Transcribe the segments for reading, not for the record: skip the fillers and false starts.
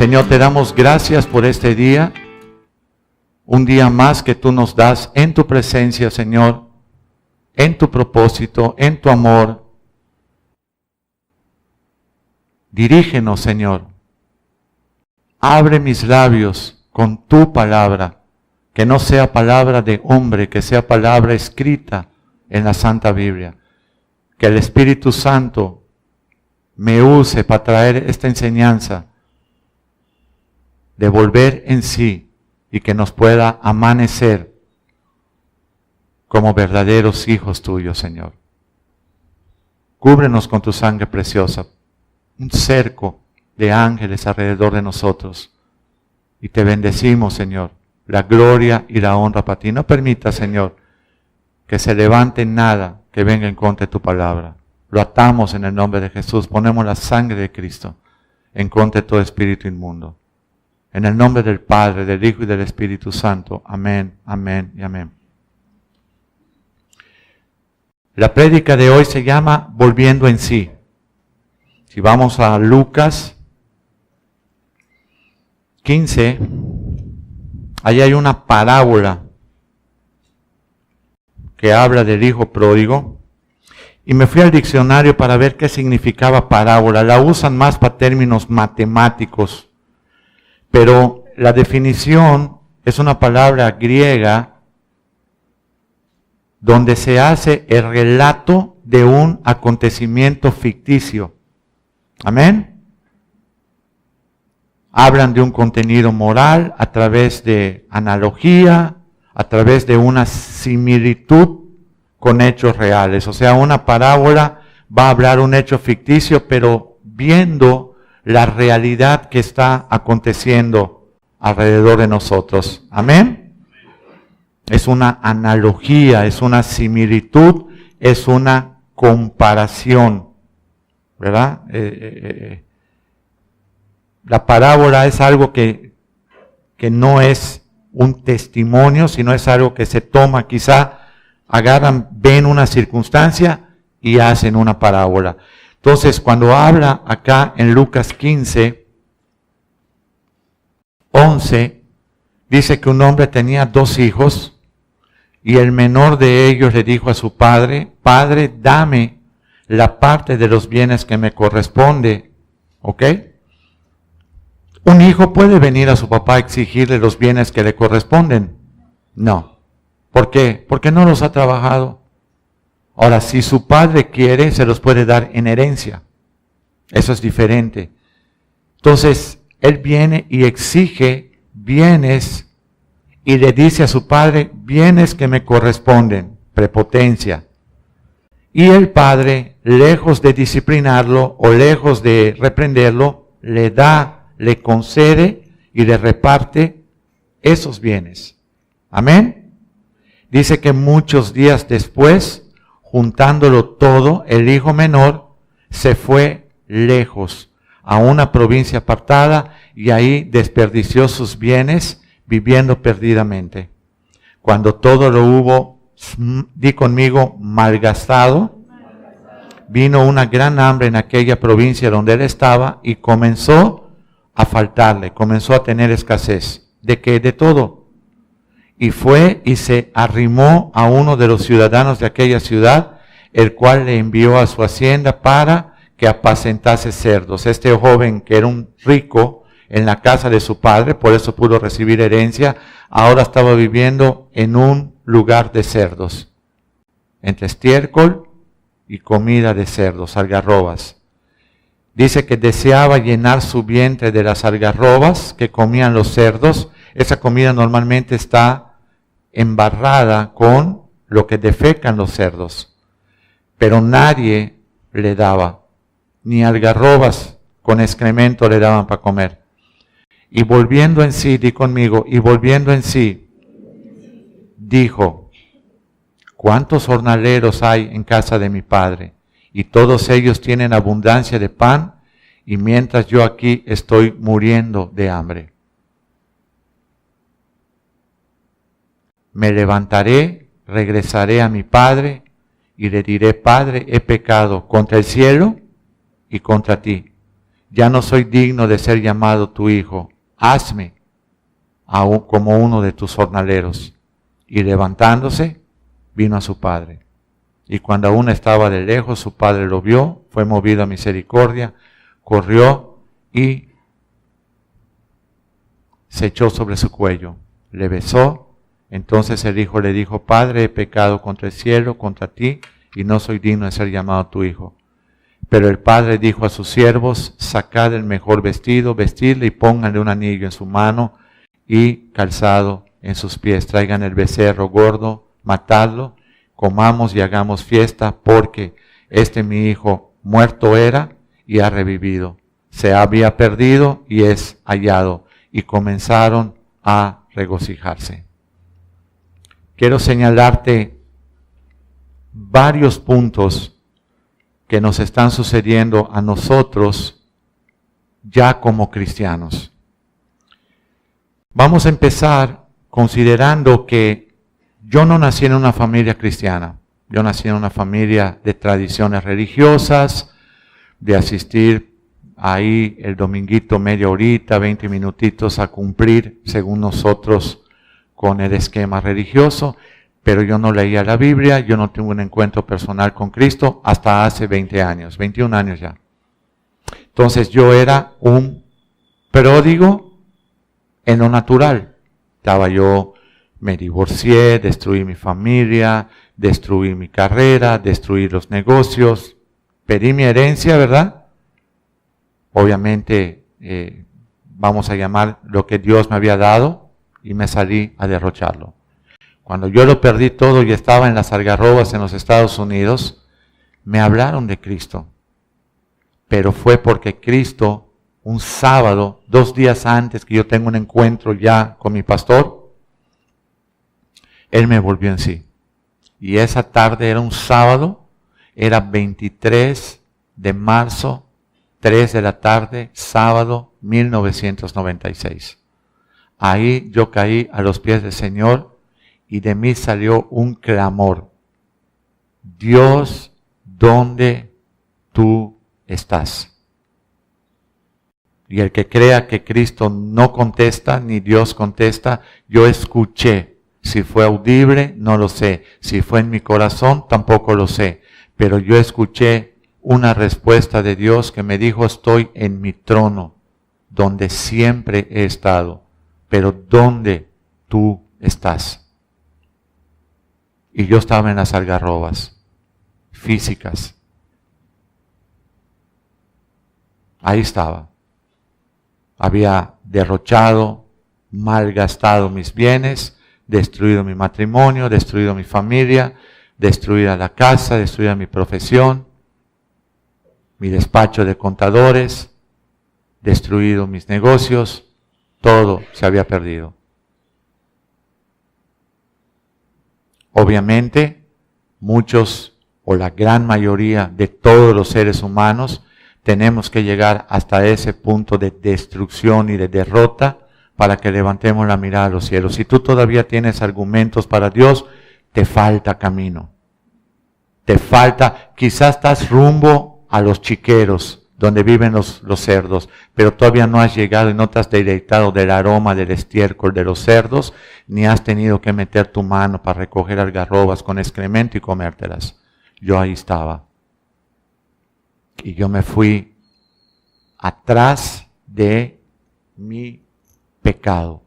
Señor, te damos gracias por este día, un día más que tú nos das en tu presencia, Señor, en tu propósito, en tu amor. Dirígenos, Señor. Abre mis labios con tu palabra, que no sea palabra de hombre, que sea palabra escrita en la Santa Biblia. Que el Espíritu Santo me use para traer esta enseñanza, de volver en sí y que nos pueda amanecer como verdaderos hijos tuyos, Señor. Cúbrenos con tu sangre preciosa, un cerco de ángeles alrededor de nosotros. Y te bendecimos, Señor, la gloria y la honra para ti. No permita, Señor, que se levante nada que venga en contra de tu palabra. Lo atamos en el nombre de Jesús. Ponemos la sangre de Cristo en contra de todo espíritu inmundo. En el nombre del Padre, del Hijo y del Espíritu Santo. Amén, amén y amén. La prédica de hoy se llama Volviendo en sí. Si vamos a Lucas 15, ahí hay una parábola que habla del hijo pródigo. Y me fui al diccionario para ver qué significaba parábola. La usan más para términos matemáticos. Pero la definición es una palabra griega donde se hace el relato de un acontecimiento ficticio. Amén. Hablan de un contenido moral a través de analogía, a través de una similitud con hechos reales. O sea, una parábola va a hablar un hecho ficticio, pero viendo la realidad que está aconteciendo alrededor de nosotros. Amén. Es una analogía, es una similitud, es una comparación, ¿verdad? La parábola es algo que no es un testimonio, sino es algo que se toma, quizá agarran, ven una circunstancia y hacen una parábola. Entonces, cuando habla acá en Lucas 15, 11, dice que un hombre tenía 2 hijos y el menor de ellos le dijo a su padre: Padre, dame la parte de los bienes que me corresponde. ¿Ok? ¿Un hijo puede venir a su papá a exigirle los bienes que le corresponden? No. ¿Por qué? Porque no los ha trabajado. Ahora, si su padre quiere, se los puede dar en herencia. Eso es diferente. Entonces, él viene y exige bienes y le dice a su padre: bienes que me corresponden, prepotencia. Y el padre, lejos de disciplinarlo o lejos de reprenderlo, le da, le concede y le reparte esos bienes. Amén. Dice que muchos días después, juntándolo todo, el hijo menor se fue lejos a una provincia apartada y ahí desperdició sus bienes viviendo perdidamente. Cuando todo lo hubo, di conmigo, malgastado, vino una gran hambre en aquella provincia donde él estaba y comenzó a faltarle, comenzó a tener escasez. ¿De qué? De todo. Y fue y se arrimó a uno de los ciudadanos de aquella ciudad, el cual le envió a su hacienda para que apacentase cerdos. Este joven, que era un rico en la casa de su padre, por eso pudo recibir herencia, ahora estaba viviendo en un lugar de cerdos, entre estiércol y comida de cerdos, algarrobas. Dice que deseaba llenar su vientre de las algarrobas que comían los cerdos. Esa comida normalmente está embarrada con lo que defecan los cerdos. Pero nadie le daba, ni algarrobas con excremento le daban para comer. Y volviendo en sí, di conmigo, y volviendo en sí, dijo: ¿cuántos jornaleros hay en casa de mi padre? Y todos ellos tienen abundancia de pan, y mientras yo aquí estoy muriendo de hambre. Me levantaré, regresaré a mi padre y le diré: Padre, he pecado contra el cielo y contra ti. ya no soy digno de ser llamado tu hijo. Hazme como uno de tus jornaleros. Y levantándose, vino a su padre. Y cuando aún estaba de lejos, su padre lo vio, fue movido a misericordia, corrió y se echó sobre su cuello, le besó. Entonces el hijo le dijo: Padre, he pecado contra el cielo, contra ti, y no soy digno de ser llamado tu hijo. Pero el padre dijo a sus siervos: Sacad el mejor vestido, vestidle y pónganle un anillo en su mano y calzado en sus pies. Traigan el becerro gordo, matadlo, comamos y hagamos fiesta, porque mi hijo muerto era y ha revivido. Se había perdido y es hallado. Y comenzaron a regocijarse. Quiero señalarte varios puntos que nos están sucediendo a nosotros ya como cristianos. Vamos a empezar considerando que yo no nací en una familia cristiana. Yo nací en una familia de tradiciones religiosas, de asistir ahí el dominguito media horita, 20 minutitos a cumplir según nosotros con el esquema religioso, pero yo no leía la Biblia, yo no tuve un encuentro personal con Cristo hasta hace 20 años, 21 años ya. Entonces yo era un pródigo en lo natural. Me divorcié, destruí mi familia, destruí mi carrera, destruí los negocios, pedí mi herencia, ¿verdad? Obviamente, vamos a llamar lo que Dios me había dado, y me salí a derrocharlo. Cuando yo lo perdí todo y estaba en las algarrobas en los Estados Unidos, me hablaron de Cristo. Pero fue porque Cristo, un sábado, 2 días antes que yo tenga un encuentro ya con mi pastor, Él me volvió en sí. Y esa tarde era un sábado, era 23 de marzo, 3 de la tarde, sábado 1996. Ahí yo caí a los pies del Señor y de mí salió un clamor: Dios, ¿dónde tú estás? Y el que crea que Cristo no contesta, ni Dios contesta, yo escuché. Si fue audible, no lo sé. Si fue en mi corazón, tampoco lo sé. Pero yo escuché una respuesta de Dios que me dijo: estoy en mi trono, donde siempre he estado, pero ¿dónde tú estás? Y yo estaba en las algarrobas físicas. Ahí estaba. Había derrochado, malgastado mis bienes, destruido mi matrimonio, destruido mi familia, destruida la casa, destruida mi profesión, mi despacho de contadores, destruido mis negocios, todo se había perdido. Obviamente, muchos o la gran mayoría de todos los seres humanos tenemos que llegar hasta ese punto de destrucción y de derrota para que levantemos la mirada a los cielos. Si tú todavía tienes argumentos para Dios, te falta camino. Te falta, quizás estás rumbo a los chiqueros, donde viven los cerdos, pero todavía no has llegado y no te has deleitado del aroma del estiércol de los cerdos, ni has tenido que meter tu mano para recoger algarrobas con excremento y comértelas. Yo ahí estaba. Y yo me fui atrás de mi pecado.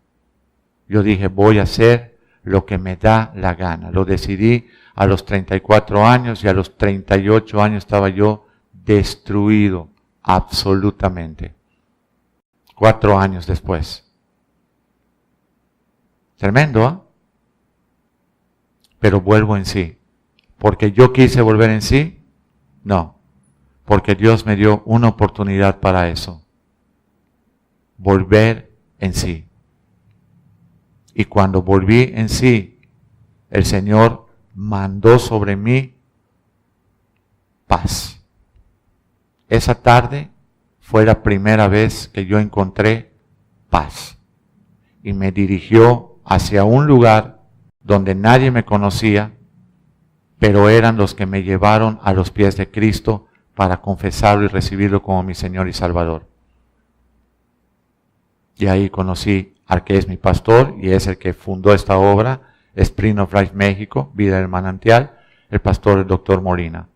Yo dije: voy a hacer lo que me da la gana. Lo decidí a los 34 años y a los 38 años estaba yo destruido absolutamente. 4 años después. Tremendo, ¿eh? Pero vuelvo en sí. ¿Porque yo quise volver en sí? No. Porque Dios me dio una oportunidad para eso. Volver en sí. Y cuando volví en sí, el Señor mandó sobre mí paz. Esa tarde fue la primera vez que yo encontré paz. Y me dirigió hacia un lugar donde nadie me conocía, pero eran los que me llevaron a los pies de Cristo para confesarlo y recibirlo como mi Señor y Salvador. Y ahí conocí al que es mi pastor y es el que fundó esta obra, Spring of Life México, Vida del Manantial, el pastor, el doctor Molina.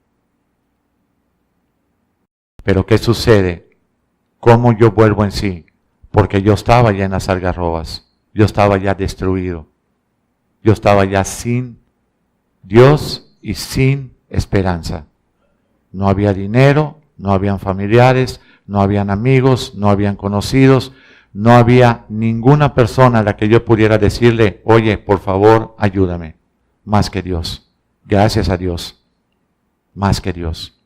Pero ¿qué sucede? ¿Cómo yo vuelvo en sí? Porque yo estaba ya en las algarrobas, yo estaba ya destruido, yo estaba ya sin Dios y sin esperanza. No había dinero, no habían familiares, no habían amigos, no habían conocidos, no había ninguna persona a la que yo pudiera decirle, oye, por favor, ayúdame, más que Dios. Gracias a Dios, más que Dios.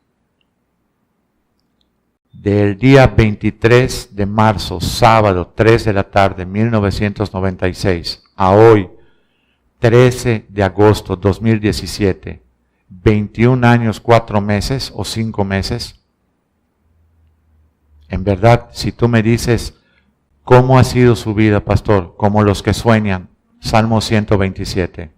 Del día 23 de marzo, sábado, 3 de la tarde, 1996, a hoy, 13 de agosto 2017, 21 años, 4 meses o 5 meses. En verdad, si tú me dices, ¿cómo ha sido su vida, pastor? Como los que sueñan, Salmo 127.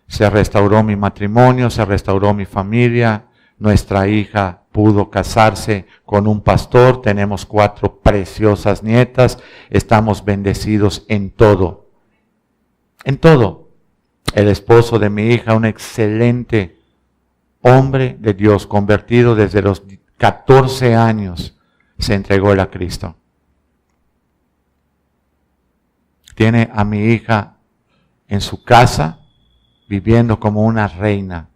Se restauró mi matrimonio, se restauró mi familia, nuestra hija pudo casarse con un pastor, tenemos 4 preciosas nietas, estamos bendecidos en todo. En todo. El esposo de mi hija, un excelente hombre de Dios, convertido desde los 14 años, se entregó a Cristo. Tiene a mi hija en su casa, viviendo como una reina,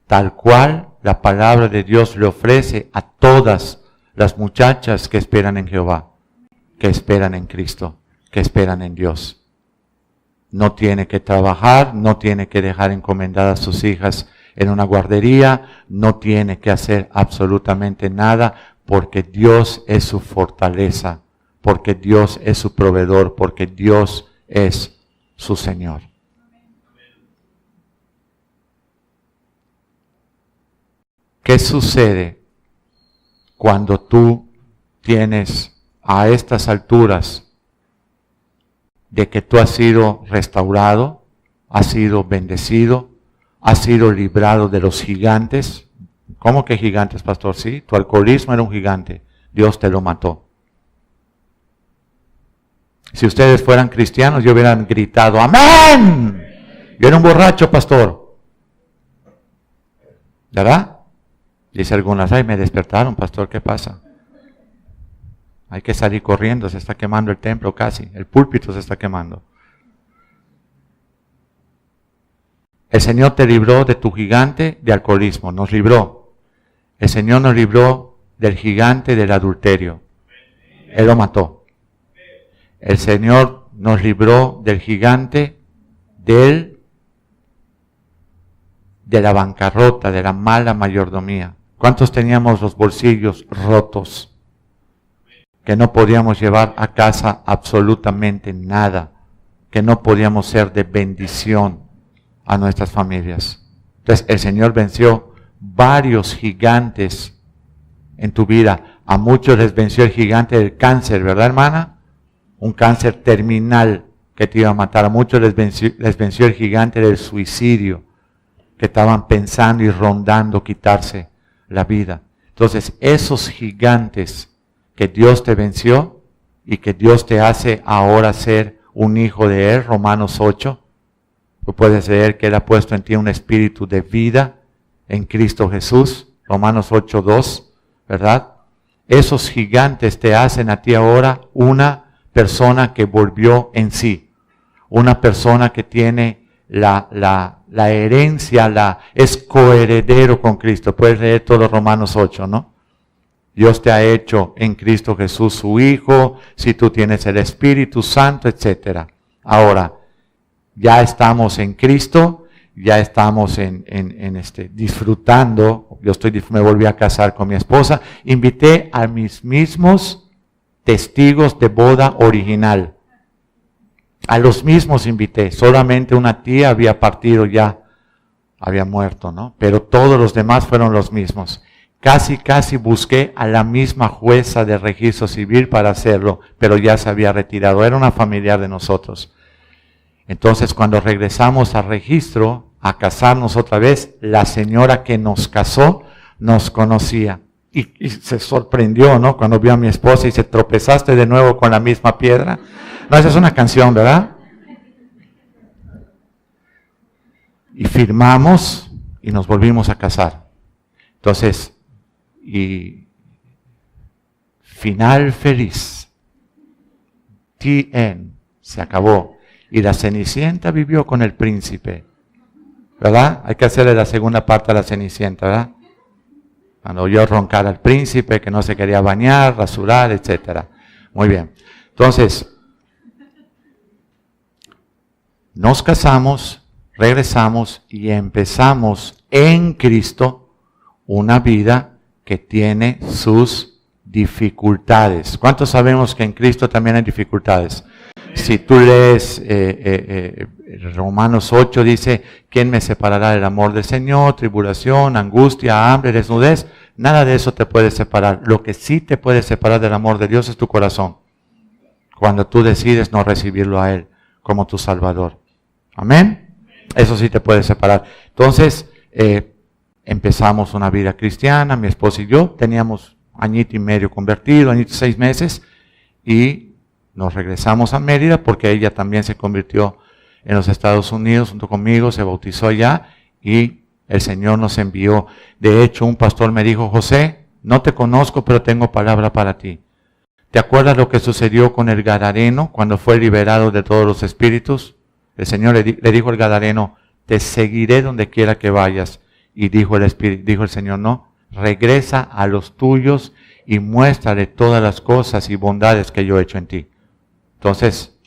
tal cual la palabra de Dios le ofrece a todas las muchachas que esperan en Jehová, que esperan en Cristo, que esperan en Dios. No tiene que trabajar, no tiene que dejar encomendadas sus hijas en una guardería, no tiene que hacer absolutamente nada, porque Dios es su fortaleza, porque Dios es su proveedor, porque Dios es su Señor. ¿Qué sucede cuando tú tienes a estas alturas de que tú has sido restaurado, has sido bendecido, has sido librado de los gigantes? ¿Cómo que gigantes, pastor? Sí, tu alcoholismo era un gigante, Dios te lo mató. Si ustedes fueran cristianos, yo hubieran gritado, ¡amén! Yo era un borracho, pastor. ¿Verdad? Dice algunas, ay, me despertaron, pastor, ¿qué pasa? Hay que salir corriendo, se está quemando el templo casi, el púlpito se está quemando. El Señor te libró de tu gigante de alcoholismo, nos libró. El Señor nos libró del gigante del adulterio. Él lo mató. El Señor nos libró del gigante de la bancarrota, de la mala mayordomía. ¿Cuántos teníamos los bolsillos rotos? Que no podíamos llevar a casa absolutamente nada. Que no podíamos ser de bendición a nuestras familias. Entonces el Señor venció varios gigantes en tu vida. A muchos les venció el gigante del cáncer, ¿verdad, hermana? Un cáncer terminal que te iba a matar. A muchos les venció el gigante del suicidio, que estaban pensando y rondando quitarse la vida. Entonces, esos gigantes que Dios te venció y que Dios te hace ahora ser un hijo de Él, Romanos 8, tú puedes leer que Él ha puesto en ti un espíritu de vida en Cristo Jesús, Romanos 8:2, ¿verdad? Esos gigantes te hacen a ti ahora una persona que volvió en sí, una persona que tiene la herencia, es coheredero con Cristo. Puedes leer todo Romanos 8, ¿no? Dios te ha hecho en Cristo Jesús su Hijo, si tú tienes el Espíritu Santo, etc. Ahora, ya estamos en Cristo, ya estamos disfrutando. Me volví a casar con mi esposa, invité a mis mismos testigos de boda original. A los mismos invité, solamente una tía había partido ya, había muerto, ¿no? Pero todos los demás fueron los mismos. Casi busqué a la misma jueza de registro civil para hacerlo, pero ya se había retirado, era una familiar de nosotros. Entonces cuando regresamos al registro, a casarnos otra vez, la señora que nos casó nos conocía Y se sorprendió, ¿no? Cuando vio a mi esposa y se tropezaste de nuevo con la misma piedra. No, esa es una canción, ¿verdad? Y firmamos y nos volvimos a casar. Entonces, y final feliz. The end. Se acabó. Y la Cenicienta vivió con el príncipe. ¿Verdad? Hay que hacerle la segunda parte a la Cenicienta, ¿verdad? Cuando oyó roncar al príncipe que no se quería bañar, rasurar, etc. Muy bien. Entonces, nos casamos, regresamos y empezamos en Cristo una vida que tiene sus dificultades. ¿Cuántos sabemos que en Cristo también hay dificultades? Si tú lees Romanos 8, dice, ¿quién me separará del amor del Señor? Tribulación, angustia, hambre, desnudez. Nada de eso te puede separar. Lo que sí te puede separar del amor de Dios es tu corazón. Cuando tú decides no recibirlo a Él como tu Salvador. Amén. Eso sí te puede separar. Entonces, empezamos una vida cristiana, mi esposa y yo. Teníamos añito y medio convertido, añito y 6 meses. Y nos regresamos a Mérida porque ella también se convirtió en los Estados Unidos junto conmigo, se bautizó allá y el Señor nos envió. De hecho, un pastor me dijo, José, no te conozco, pero tengo palabra para ti. ¿Te acuerdas lo que sucedió con el Gadareno cuando fue liberado de todos los espíritus? El Señor le dijo al Gadareno, te seguiré donde quiera que vayas. Y dijo el Señor, no, regresa a los tuyos y muéstrale todas las cosas y bondades que yo he hecho en ti. Entonces,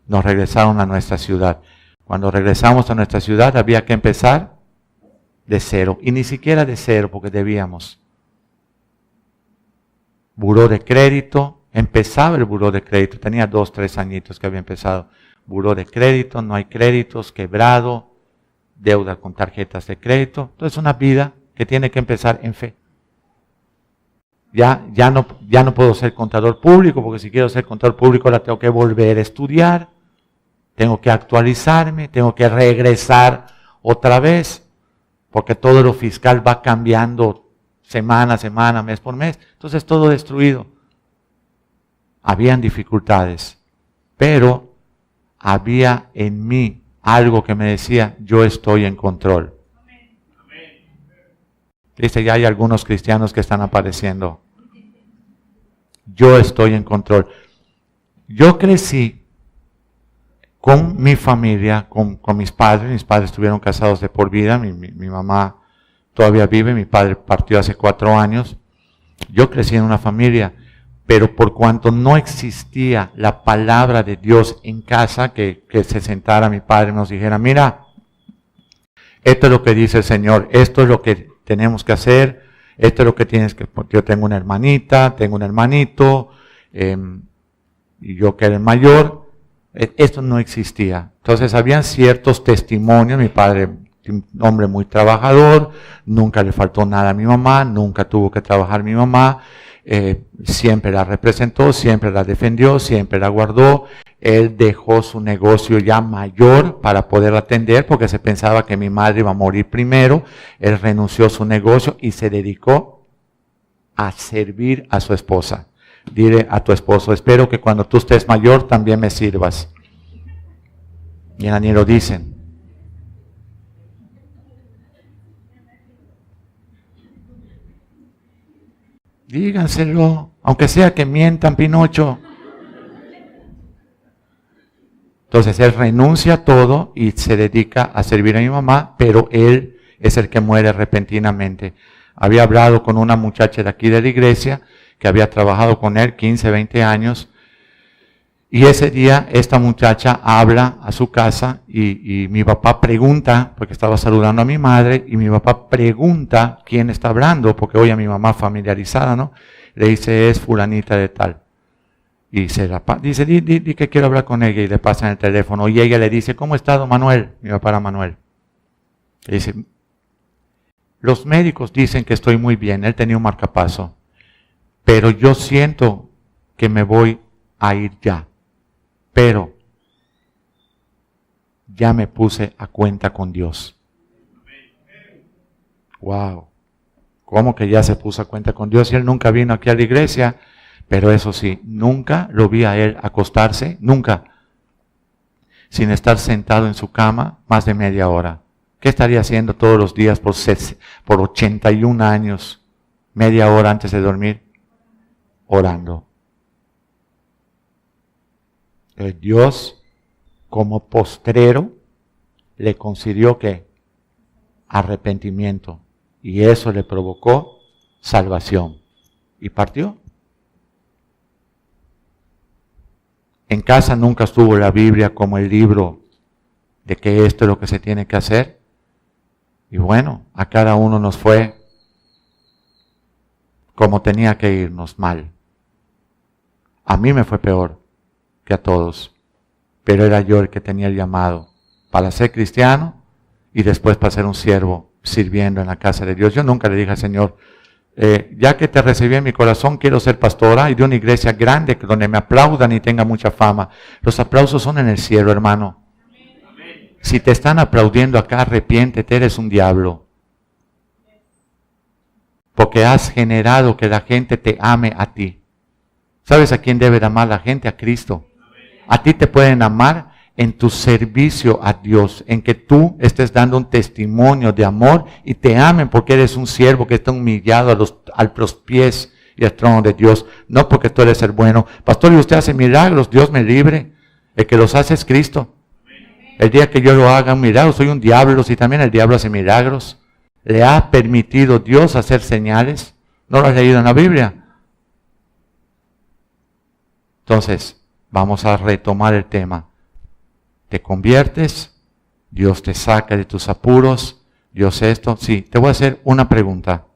nos regresaron a nuestra ciudad. Cuando regresamos a nuestra ciudad, había que empezar de cero. Y ni siquiera de cero, porque debíamos. Buró de crédito. Empezaba el buró de crédito. Tenía 2, 3 añitos que había empezado. Buró de crédito, no hay créditos, quebrado, deuda con tarjetas de crédito. Entonces, una vida que tiene que empezar en fe. Ya no puedo ser contador público, porque si quiero ser contador público la tengo que volver a estudiar, tengo que actualizarme, tengo que regresar otra vez, porque todo lo fiscal va cambiando semana a semana, mes por mes. Entonces todo destruido. Habían dificultades, pero había en mí algo que me decía, yo estoy en control. Dice, ya hay algunos cristianos que están apareciendo. Yo estoy en control. Yo crecí con mi familia, con mis padres. Mis padres estuvieron casados de por vida. Mi mamá todavía vive. Mi padre partió hace 4 años. Yo crecí en una familia. Pero por cuanto no existía la palabra de Dios en casa, que se sentara mi padre y nos dijera, mira, esto es lo que dice el Señor, esto es lo que tenemos que hacer, esto es lo que tienes que... Yo tengo una hermanita, tengo un hermanito, y yo que era el mayor, esto no existía. Entonces habían ciertos testimonios, mi padre, un hombre muy trabajador, nunca le faltó nada a mi mamá, nunca tuvo que trabajar mi mamá, siempre la representó, siempre la defendió, siempre la guardó. Él dejó su negocio ya mayor para poder atender porque se pensaba que mi madre iba a morir primero. Él renunció a su negocio y se dedicó a servir a su esposa. Dile a tu esposo, espero que cuando tú estés mayor también me sirvas. Y ni lo dicen. Díganselo, aunque sea que mientan, Pinocho. Entonces él renuncia a todo y se dedica a servir a mi mamá, pero él es el que muere repentinamente. Había hablado con una muchacha de aquí de la iglesia que había trabajado con él 15, 20 años. Y ese día esta muchacha habla a su casa y mi papá pregunta, porque estaba saludando a mi madre, y mi papá pregunta quién está hablando, porque oye a mi mamá familiarizada, ¿no? Le dice, es fulanita de tal. Y se la dice, di que quiero hablar con ella, y le pasan el teléfono. Y ella le dice, ¿cómo está don Manuel? Mi papá era Manuel. Le dice, los médicos dicen que estoy muy bien, él tenía un marcapaso, pero yo siento que me voy a ir ya. Pero ya me puse a cuenta con Dios. Wow. ¿Cómo que ya se puso a cuenta con Dios? Y él nunca vino aquí a la iglesia, pero eso sí, nunca lo vi a él acostarse, nunca, sin estar sentado en su cama más de media hora. ¿Qué estaría haciendo todos los días por 81 años, media hora antes de dormir? Orando. Dios, como postrero, le concedió ¿qué? Arrepentimiento. Y eso le provocó salvación. Y partió. En casa nunca estuvo la Biblia como el libro de que esto es lo que se tiene que hacer. Y bueno, a cada uno nos fue como tenía que irnos, mal. A mí me fue peor que a todos. Pero era yo el que tenía el llamado para ser cristiano y después para ser un siervo sirviendo en la casa de Dios. Yo nunca le dije al Señor, ya que te recibí en mi corazón, quiero ser pastora y de una iglesia grande donde me aplaudan y tenga mucha fama. Los aplausos son en el cielo, hermano. Si te están aplaudiendo acá, arrepiéntete, eres un diablo. Porque has generado que la gente te ame a ti. ¿Sabes a quién debe de amar la gente? A Cristo. A ti te pueden amar en tu servicio a Dios, en que tú estés dando un testimonio de amor y te amen porque eres un siervo que está humillado a los pies y al trono de Dios, no porque tú eres el bueno. Pastor, y usted hace milagros, Dios me libre. El que los hace es Cristo. El día que yo lo haga un milagro, soy un diablo, si también el diablo hace milagros. ¿Le ha permitido Dios hacer señales? ¿No lo has leído en la Biblia? Entonces, vamos a retomar el tema. Te conviertes, Dios te saca de tus apuros, Dios esto. Sí, te voy a hacer una pregunta.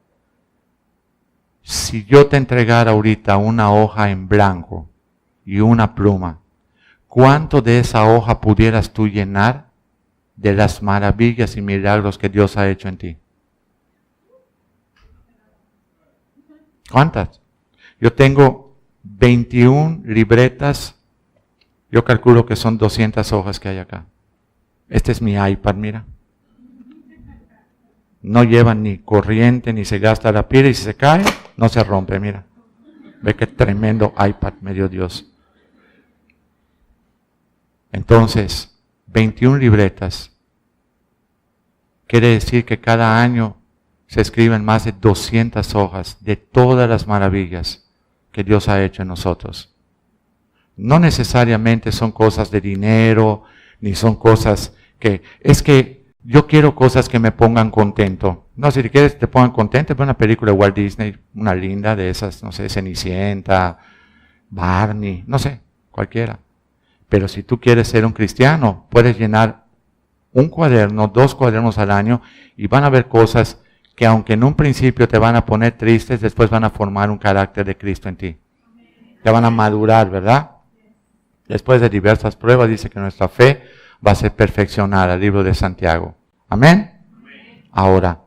Si yo te entregara ahorita una hoja en blanco y una pluma, ¿cuánto de esa hoja pudieras tú llenar de las maravillas y milagros que Dios ha hecho en ti? ¿Cuántas? Yo tengo 21 libretas. Yo calculo que son 200 hojas que hay acá. Este es mi iPad, mira. No lleva ni corriente, ni se gasta la pila y si se cae, no se rompe, mira. Ve qué tremendo iPad me dio Dios. Entonces, 21 libretas. Quiere decir que cada año se escriben más de 200 hojas de todas las maravillas que Dios ha hecho en nosotros. No necesariamente son cosas de dinero, ni son cosas que... Es que yo quiero cosas que me pongan contento. No, si quieres te pongan contento, ve una película de Walt Disney, una linda de esas, no sé, Cenicienta, Barney, no sé, cualquiera. Pero si tú quieres ser un cristiano, puedes llenar un cuaderno, 2 cuadernos al año y van a haber cosas que aunque en un principio te van a poner tristes, después van a formar un carácter de Cristo en ti. Te van a madurar, ¿verdad? Después de diversas pruebas dice que nuestra fe va a ser perfeccionada, el libro de Santiago. ¿Amén? Ahora,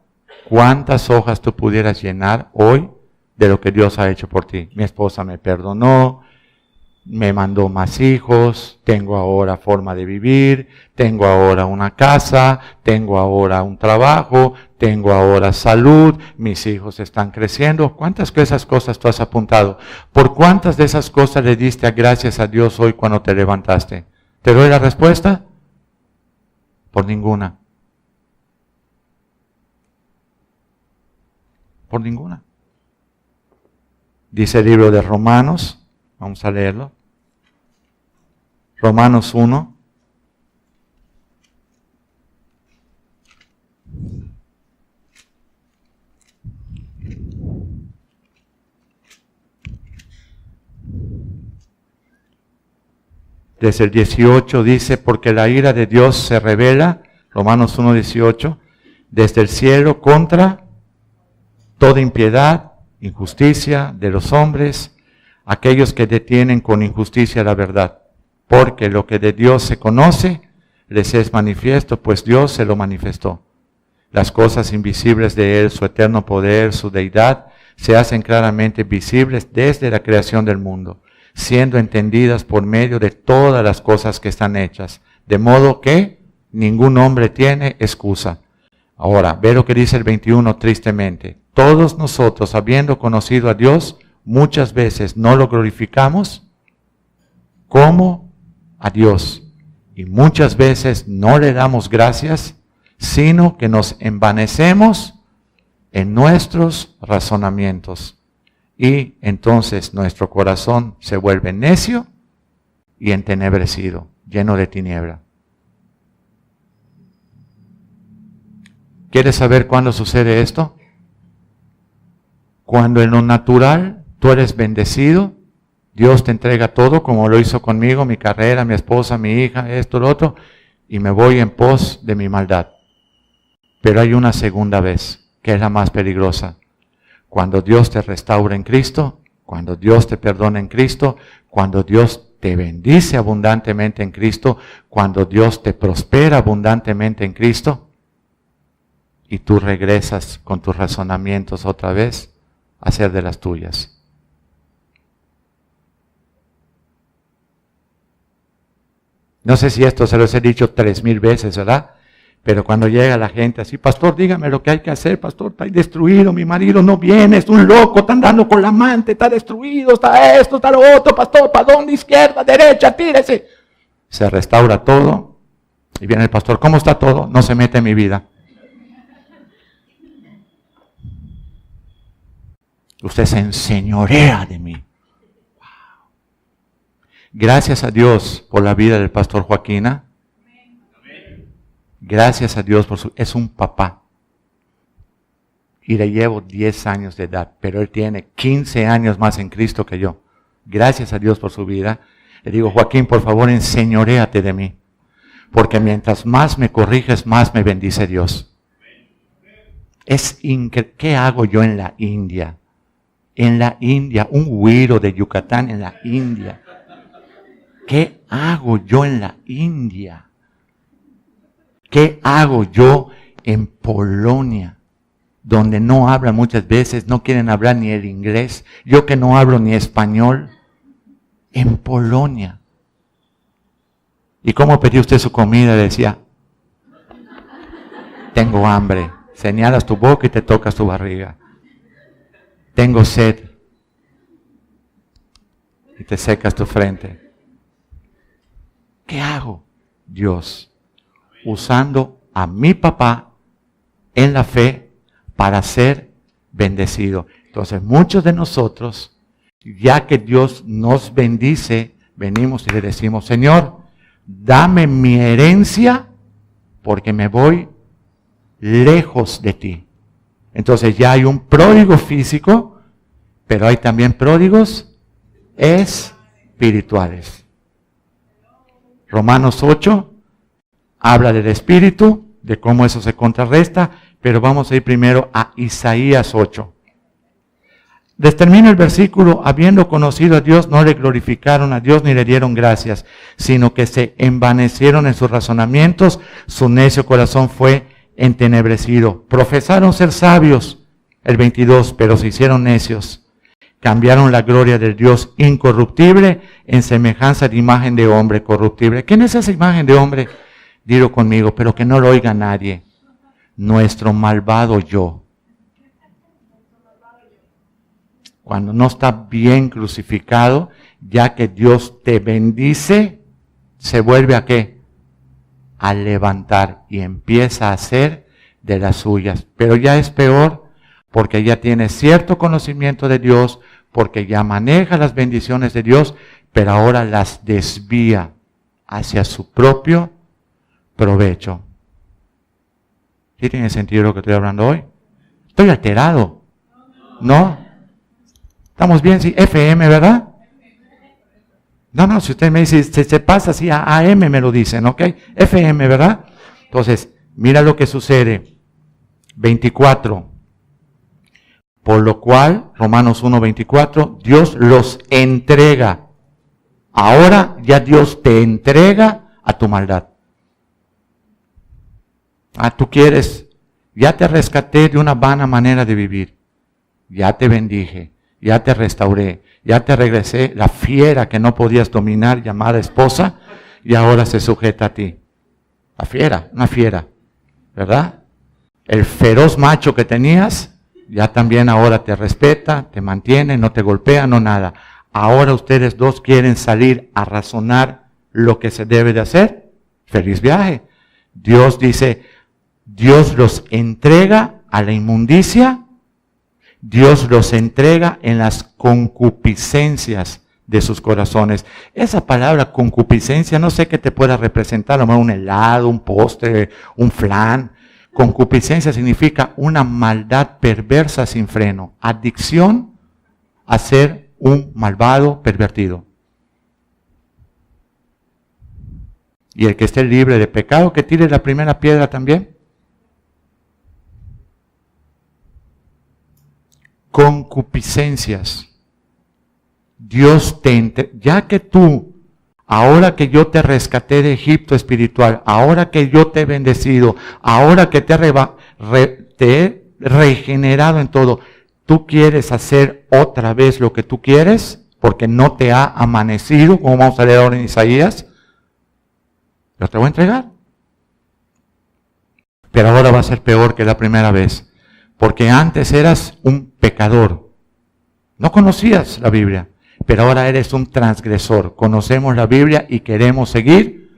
¿cuántas hojas tú pudieras llenar hoy de lo que Dios ha hecho por ti? Mi esposa me perdonó, me mandó más hijos, tengo ahora forma de vivir, tengo ahora una casa, tengo ahora un trabajo, tengo ahora salud, mis hijos están creciendo. ¿Cuántas de esas cosas tú has apuntado? ¿Por cuántas de esas cosas le diste gracias a Dios hoy cuando te levantaste? ¿Te doy la respuesta? Por ninguna. Por ninguna. Dice el libro de Romanos, vamos a leerlo. Romanos 1. Desde el 18 dice, porque la ira de Dios se revela, Romanos 1:18, desde el cielo contra toda impiedad, injusticia de los hombres, aquellos que detienen con injusticia la verdad. Porque lo que de Dios se conoce, les es manifiesto, pues Dios se lo manifestó. Las cosas invisibles de Él, su eterno poder, su deidad, se hacen claramente visibles desde la creación del mundo, siendo entendidas por medio de todas las cosas que están hechas, de modo que ningún hombre tiene excusa. Ahora, ve lo que dice el 21 tristemente. todos nosotros, habiendo conocido a Dios, muchas veces no lo glorificamos como a Dios. Y muchas veces no le damos gracias, sino que nos envanecemos en nuestros razonamientos. Y entonces nuestro corazón se vuelve necio y entenebrecido, lleno de tiniebla. ¿Quieres saber cuándo sucede esto? Cuando en lo natural tú eres bendecido, Dios te entrega todo como lo hizo conmigo, mi carrera, mi esposa, mi hija, esto, lo otro, y me voy en pos de mi maldad. Pero hay una segunda vez, que es la más peligrosa. Cuando Dios te restaura en Cristo, cuando Dios te perdona en Cristo, cuando Dios te bendice abundantemente en Cristo, cuando Dios te prospera abundantemente en Cristo, y tú regresas con tus razonamientos otra vez a ser de las tuyas. No sé si esto se los he dicho 3000 veces, ¿verdad? Pero cuando llega la gente así, pastor, dígame lo que hay que hacer, pastor, está destruido, mi marido no viene, es un loco, está andando con la amante, está destruido, está esto, está lo otro, pastor, ¿para dónde? Izquierda, derecha, tírese. Se restaura todo y viene el pastor, ¿cómo está todo? No se mete en mi vida. Usted se enseñorea de mí. Gracias a Dios por la vida del pastor Joaquina. Gracias a Dios por es un papá. Y le llevo 10 años de edad, pero él tiene 15 años más en Cristo que yo. Gracias a Dios por su vida. Le digo, Joaquín, por favor, enseñoréate de mí. Porque mientras más me corriges, más me bendice Dios. Es increíble. ¿Qué hago yo en la India? En la India, un güiro de Yucatán en la India. ¿Qué hago yo en la India? ¿Qué hago yo en Polonia? Donde no hablan muchas veces, no quieren hablar ni el inglés. Yo que no hablo ni español. En Polonia. ¿Y cómo pedí usted su comida? Decía, tengo hambre. Señalas tu boca y te tocas tu barriga. Tengo sed. Y te secas tu frente. ¿Qué hago? Dios, usando a mi papá en la fe para ser bendecido. Entonces, muchos de nosotros, ya que Dios nos bendice, venimos y le decimos, Señor, dame mi herencia porque me voy lejos de ti. Entonces ya hay un pródigo físico, pero hay también pródigos espirituales. Romanos 8 habla del espíritu, de cómo eso se contrarresta, pero vamos a ir primero a Isaías 8. Termina el versículo, habiendo conocido a Dios, no le glorificaron a Dios ni le dieron gracias, sino que se envanecieron en sus razonamientos, su necio corazón fue entenebrecido. Profesaron ser sabios, el 22, pero se hicieron necios. Cambiaron la gloria del Dios incorruptible en semejanza de imagen de hombre corruptible. ¿Quién es esa imagen de hombre? Dilo conmigo, pero que no lo oiga nadie. Nuestro malvado yo. Cuando no está bien crucificado, ya que Dios te bendice, se vuelve ¿a qué? A levantar y empieza a hacer de las suyas. Pero ya es peor porque ya tiene cierto conocimiento de Dios, porque ya maneja las bendiciones de Dios, pero ahora las desvía hacia su propio provecho. ¿Sí tiene sentido lo que estoy hablando hoy? ¿Estoy alterado? ¿No? ¿Estamos bien? Sí, FM, ¿verdad? No, si usted me dice, se pasa así a AM me lo dicen, ¿ok? FM, ¿verdad? Entonces, mira lo que sucede. 24. Por lo cual, Romanos 1:24, Dios los entrega. Ahora ya Dios te entrega a tu maldad. Tú quieres, ya te rescaté de una vana manera de vivir. Ya te bendije, ya te restauré, ya te regresé la fiera que no podías dominar llamada esposa y ahora se sujeta a ti. La fiera, una fiera, ¿verdad? El feroz macho que tenías, Ya también ahora te respeta, te mantiene, no te golpea, no nada. Ahora ustedes dos quieren salir a razonar lo que se debe de hacer. Feliz viaje. Dios dice, Dios los entrega a la inmundicia, Dios los entrega en las concupiscencias de sus corazones. Esa palabra concupiscencia, no sé qué te pueda representar, a lo mejor un helado, un postre, un flan. Concupiscencia significa una maldad perversa sin freno, adicción a ser un malvado pervertido. Y el que esté libre de pecado, que tire la primera piedra también. Concupiscencias. Dios ya que tú, ahora que yo te rescaté de Egipto espiritual, ahora que yo te he bendecido, ahora que te he regenerado en todo, tú quieres hacer otra vez lo que tú quieres, porque no te ha amanecido, como vamos a leer ahora en Isaías, yo te voy a entregar. Pero ahora va a ser peor que la primera vez, porque antes eras un pecador, no conocías la Biblia, pero ahora eres un transgresor. Conocemos la Biblia y queremos seguir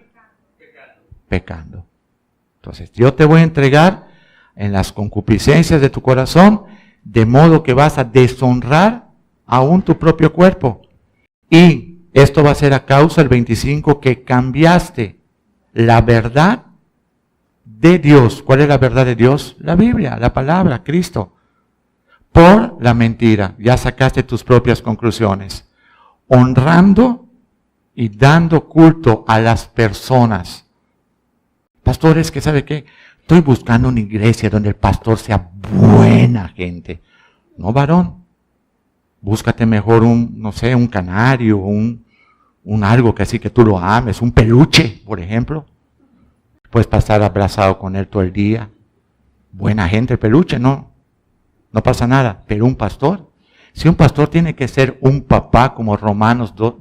pecando. Entonces, yo te voy a entregar en las concupiscencias de tu corazón, de modo que vas a deshonrar aún tu propio cuerpo. Y esto va a ser a causa, el 25, que cambiaste la verdad de Dios. ¿Cuál es la verdad de Dios? La Biblia, la palabra, Cristo. Por la mentira. Ya sacaste tus propias conclusiones. Honrando y dando culto a las personas. Pastores, que ¿sabe qué? Estoy buscando una iglesia donde el pastor sea buena gente. No, varón. Búscate mejor un canario, un algo que así que tú lo ames, un peluche, por ejemplo. Puedes pasar abrazado con él todo el día. Buena gente el peluche, no pasa nada. Pero un pastor, si un pastor tiene que ser un papá como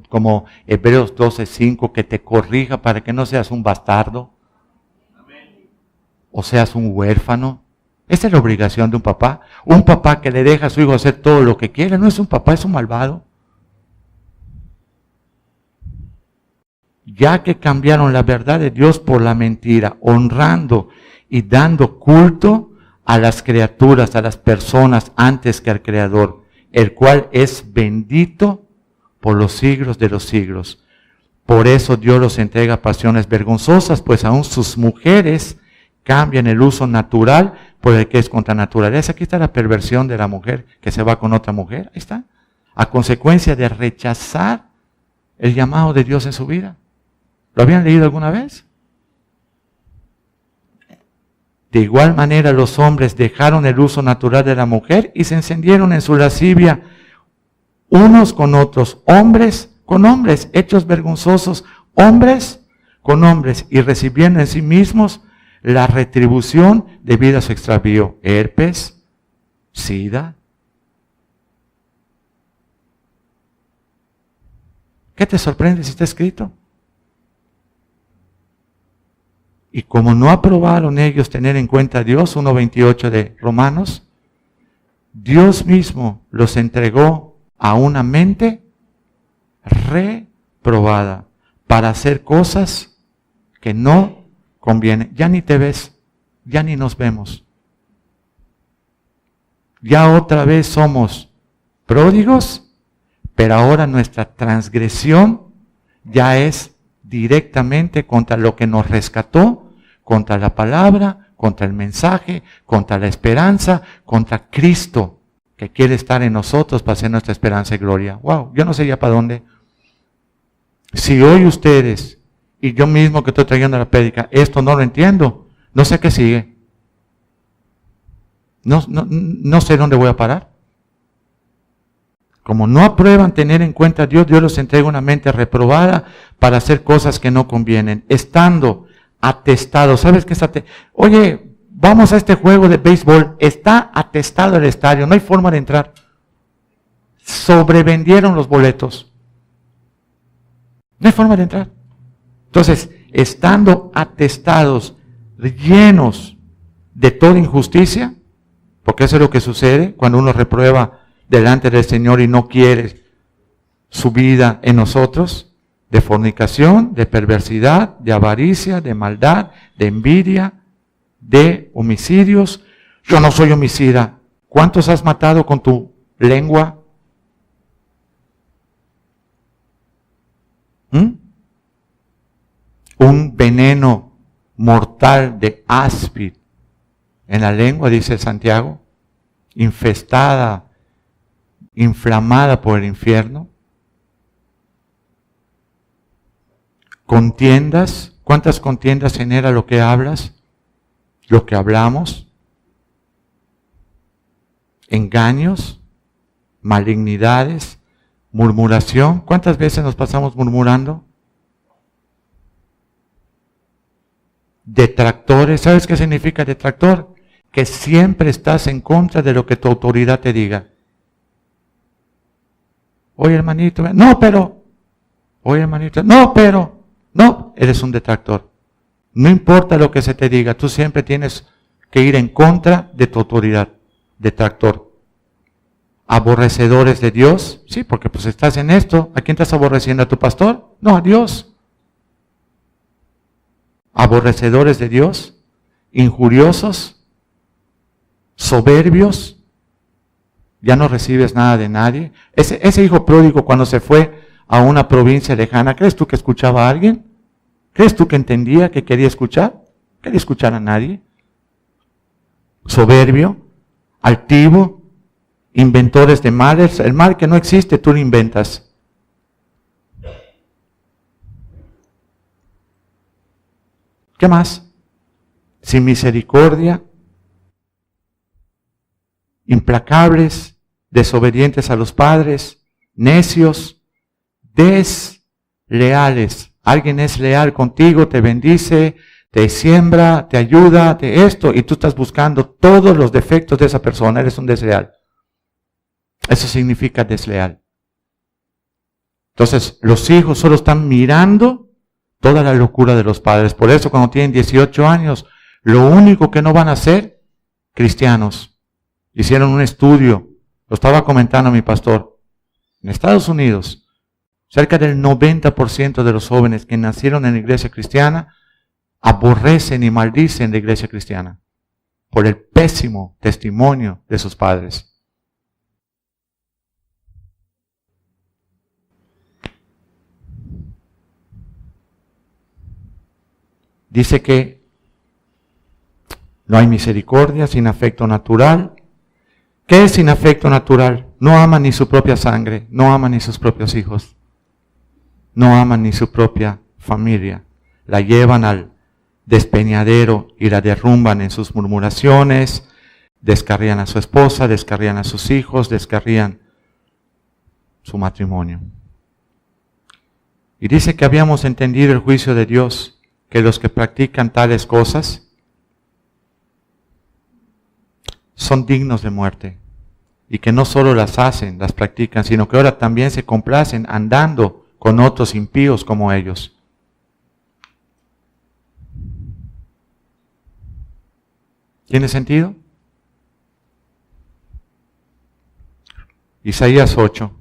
como Hebreos 12:5, que te corrija para que no seas un bastardo o seas un huérfano. Esa es la obligación de un papá. Un papá que le deja a su hijo hacer todo lo que quiere, no es un papá, es un malvado. Ya que cambiaron la verdad de Dios por la mentira, honrando y dando culto a las criaturas, a las personas antes que al Creador, el cual es bendito por los siglos de los siglos. Por eso Dios los entrega a pasiones vergonzosas, pues aún sus mujeres cambian el uso natural por el que es contra naturaleza. Aquí está la perversión de la mujer que se va con otra mujer. Ahí está. A consecuencia de rechazar el llamado de Dios en su vida. ¿Lo habían leído alguna vez? De igual manera los hombres dejaron el uso natural de la mujer y se encendieron en su lascivia unos con otros, hombres con hombres, hechos vergonzosos, hombres con hombres, y recibiendo en sí mismos la retribución debida a su extravío, herpes, sida. ¿Qué te sorprende si está escrito? Y como no aprobaron ellos tener en cuenta a Dios, 1:28 de Romanos, Dios mismo los entregó a una mente reprobada para hacer cosas que no convienen. Ya ni te ves, ya ni nos vemos. Ya otra vez somos pródigos, pero ahora nuestra transgresión ya es directamente contra lo que nos rescató, contra la palabra, contra el mensaje, contra la esperanza, contra Cristo, que quiere estar en nosotros para ser nuestra esperanza y gloria. Wow, yo no sé ya para dónde. Si hoy ustedes, y yo mismo que estoy trayendo la prédica, esto no lo entiendo, no sé qué sigue. No sé dónde voy a parar. Como no aprueban tener en cuenta a Dios, Dios los entrega una mente reprobada para hacer cosas que no convienen, estando atestados. ¿Sabes qué es atestado? Oye, vamos a este juego de béisbol, está atestado el estadio, no hay forma de entrar. Sobrevendieron los boletos. No hay forma de entrar. Entonces, estando atestados, llenos de toda injusticia, Porque eso es lo que sucede cuando uno reprueba delante del Señor y no quiere su vida en nosotros, de fornicación, de perversidad, de avaricia, de maldad, de envidia, de homicidios. Yo no soy homicida. ¿Cuántos has matado con tu lengua? Un veneno mortal de áspid en la lengua, dice Santiago, infestada, inflamada por el infierno. Contiendas, ¿cuántas contiendas genera lo que hablas? Lo que hablamos. Engaños, malignidades, murmuración. ¿Cuántas veces nos pasamos murmurando? Detractores. ¿Sabes qué significa detractor? Que siempre estás en contra de lo que tu autoridad te diga. Oye, hermanito, no, pero. Oye, hermanito, no, pero. No, eres un detractor. No importa lo que se te diga, tú siempre tienes que ir en contra de tu autoridad. Detractor. Aborrecedores de Dios. Sí, porque pues estás en esto. ¿A quién estás aborreciendo? ¿A tu pastor? No, a Dios. Aborrecedores de Dios. Injuriosos. Soberbios. Ya no recibes nada de nadie. Ese hijo pródigo cuando se fue a una provincia lejana, ¿crees tú que escuchaba a alguien? ¿Crees tú que entendía, que quería escuchar? ¿Quería escuchar a nadie? Soberbio, altivo, inventores de males. El mal que no existe, tú lo inventas. ¿Qué más? Sin misericordia, implacables, desobedientes a los padres, necios, desleales. Alguien es leal contigo, te bendice, te siembra, te ayuda, te esto, y tú estás buscando todos los defectos de esa persona, eres un desleal. Eso significa desleal. Entonces, los hijos solo están mirando toda la locura de los padres. Por eso, cuando tienen 18 años, lo único que no van a ser cristianos. Hicieron un estudio, lo estaba comentando mi pastor, en Estados Unidos. Cerca del 90% de los jóvenes que nacieron en la iglesia cristiana aborrecen y maldicen la iglesia cristiana por el pésimo testimonio de sus padres. Dice que no hay misericordia sin afecto natural. ¿Qué es sin afecto natural? No aman ni su propia sangre, no aman ni sus propios hijos. No aman ni su propia familia. La llevan al despeñadero y la derrumban en sus murmuraciones, descarrían a su esposa, descarrían a sus hijos, descarrían su matrimonio. Y dice que habíamos entendido el juicio de Dios, que los que practican tales cosas son dignos de muerte. Y que no solo las hacen, las practican, sino que ahora también se complacen andando con otros impíos como ellos. ¿Tiene sentido? Isaías 8.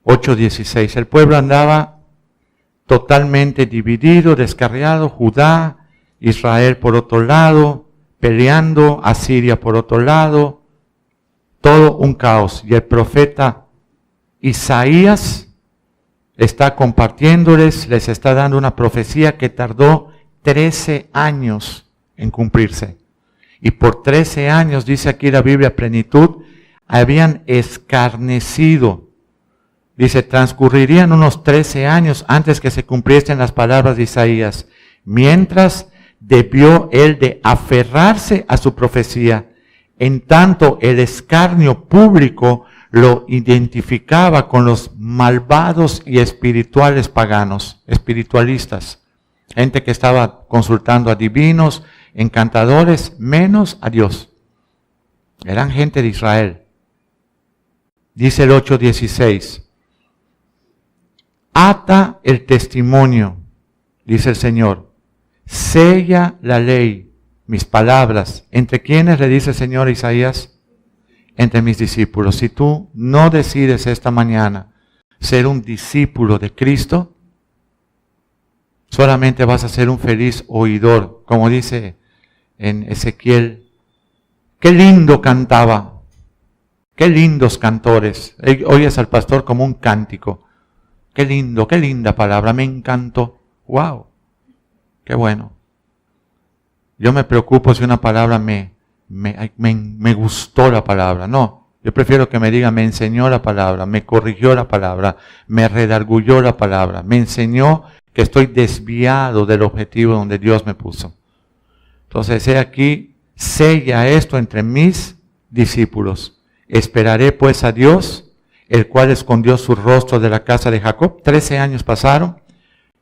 (8:16). El pueblo andaba totalmente dividido, descarriado, Judá, Israel por otro lado, peleando, Asiria por otro lado, todo un caos. Y el profeta Isaías está compartiéndoles, les está dando una profecía que tardó 13 años en cumplirse. Y por 13 años, dice aquí la Biblia plenitud, habían escarnecido. Dice, transcurrirían unos 13 años antes que se cumpliesen las palabras de Isaías, mientras debió él de aferrarse a su profecía. En tanto, el escarnio público lo identificaba con los malvados y espirituales paganos, espiritualistas. Gente que estaba consultando a divinos, encantadores, menos a Dios. Eran gente de Israel. Dice el 8:16. ata el testimonio, dice el Señor, sella la ley, mis palabras. ¿Entre quiénes le dice el Señor a Isaías? Entre mis discípulos. Si tú no decides esta mañana ser un discípulo de Cristo, solamente vas a ser un feliz oidor, como dice en Ezequiel. Qué lindo cantaba, qué lindos cantores. Oyes al pastor como un cántico. Qué lindo, qué linda palabra, me encantó. Wow, qué bueno. Yo me preocupo si una palabra me gustó la palabra. No, yo prefiero que me diga, me enseñó la palabra, me corrigió la palabra, me redargulló la palabra, me enseñó que estoy desviado del objetivo donde Dios me puso. Entonces, he aquí, sella esto entre mis discípulos. Esperaré pues a Dios, el cual escondió su rostro de la casa de Jacob. 13 años pasaron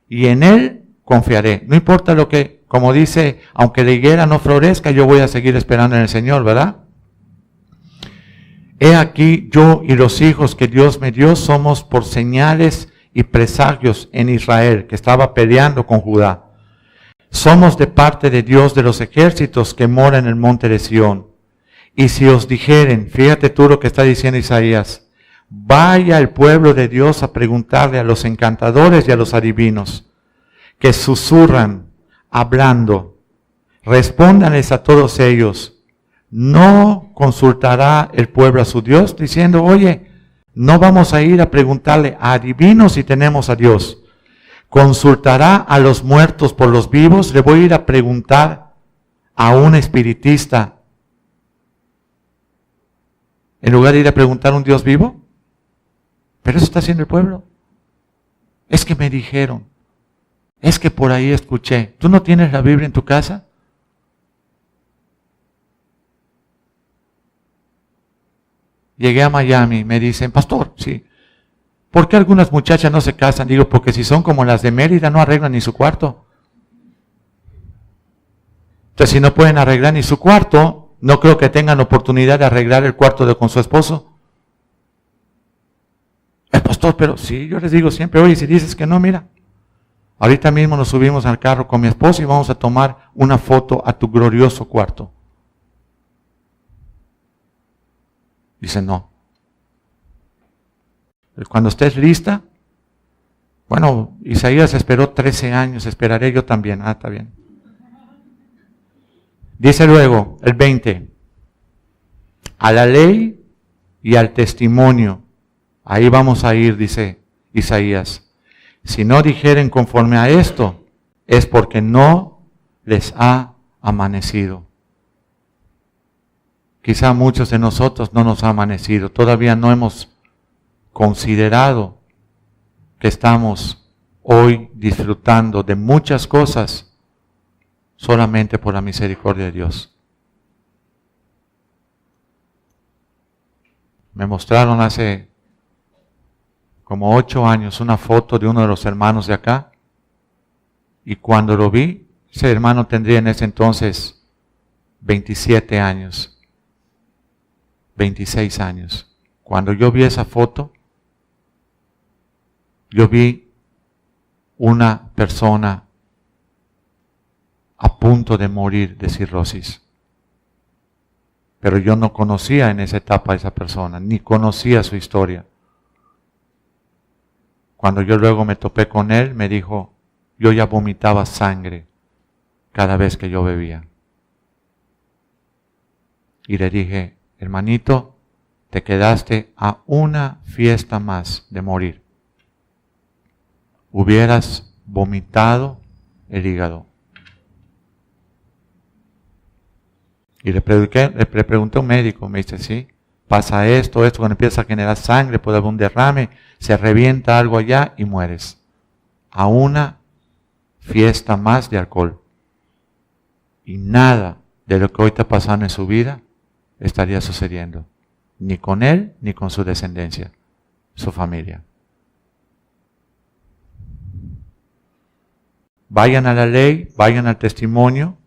y en Él confiaré. No importa lo que, como dice, aunque la higuera no florezca, yo voy a seguir esperando en el Señor, ¿verdad? He aquí, yo y los hijos que Dios me dio somos por señales y presagios en Israel, que estaba peleando con Judá. Somos de parte de Dios de los ejércitos que mora en el monte de Sión. Y si os dijeren, fíjate tú lo que está diciendo Isaías, vaya el pueblo de Dios a preguntarle a los encantadores y a los adivinos, que susurran, hablando, respóndanles a todos ellos, ¿no consultará el pueblo a su Dios? Diciendo, oye, no vamos a ir a preguntarle a adivinos si tenemos a Dios. ¿Consultará a los muertos por los vivos? Le voy a ir a preguntar a un espiritista, en lugar de ir a preguntar a un Dios vivo. Pero eso está haciendo el pueblo. Es que me dijeron, es que por ahí escuché. ¿Tú no tienes la Biblia en tu casa? Llegué a Miami, me dicen, pastor, sí, ¿por qué algunas muchachas no se casan? Digo, porque si son como las de Mérida, no arreglan ni su cuarto. Entonces, si no pueden arreglar ni su cuarto, no creo que tengan oportunidad de arreglar el cuarto con su esposo. El pastor, pero sí, yo les digo siempre, oye, si dices que no, mira, ahorita mismo nos subimos al carro con mi esposo y vamos a tomar una foto a tu glorioso cuarto. Dice, no. Cuando estés lista, bueno, Isaías esperó 13 años, esperaré yo también. Ah, está bien. Dice luego, el 20, a la ley y al testimonio, ahí vamos a ir, dice Isaías. Si no dijeren conforme a esto, es porque no les ha amanecido. Quizá muchos de nosotros no nos ha amanecido, todavía no hemos considerado que estamos hoy disfrutando de muchas cosas solamente por la misericordia de Dios. Me mostraron hace como 8 años una foto de uno de los hermanos de acá y cuando lo vi, ese hermano tendría en ese entonces 27 años. 26 años. Cuando yo vi esa foto, yo vi una persona a punto de morir de cirrosis. Pero yo no conocía en esa etapa a esa persona, ni conocía su historia. Cuando yo luego me topé con él, me dijo, yo ya vomitaba sangre cada vez que yo bebía. Y le dije, hermanito, te quedaste a una fiesta más de morir. Hubieras vomitado el hígado. Y le pregunté a un médico, me dice, sí, pasa esto, cuando empieza a generar sangre, puede haber un derrame, se revienta algo allá y mueres. A una fiesta más de alcohol. Y nada de lo que hoy está pasando en su vida estaría sucediendo, ni con él, ni con su descendencia, su familia. Vayan a la ley, vayan al testimonio,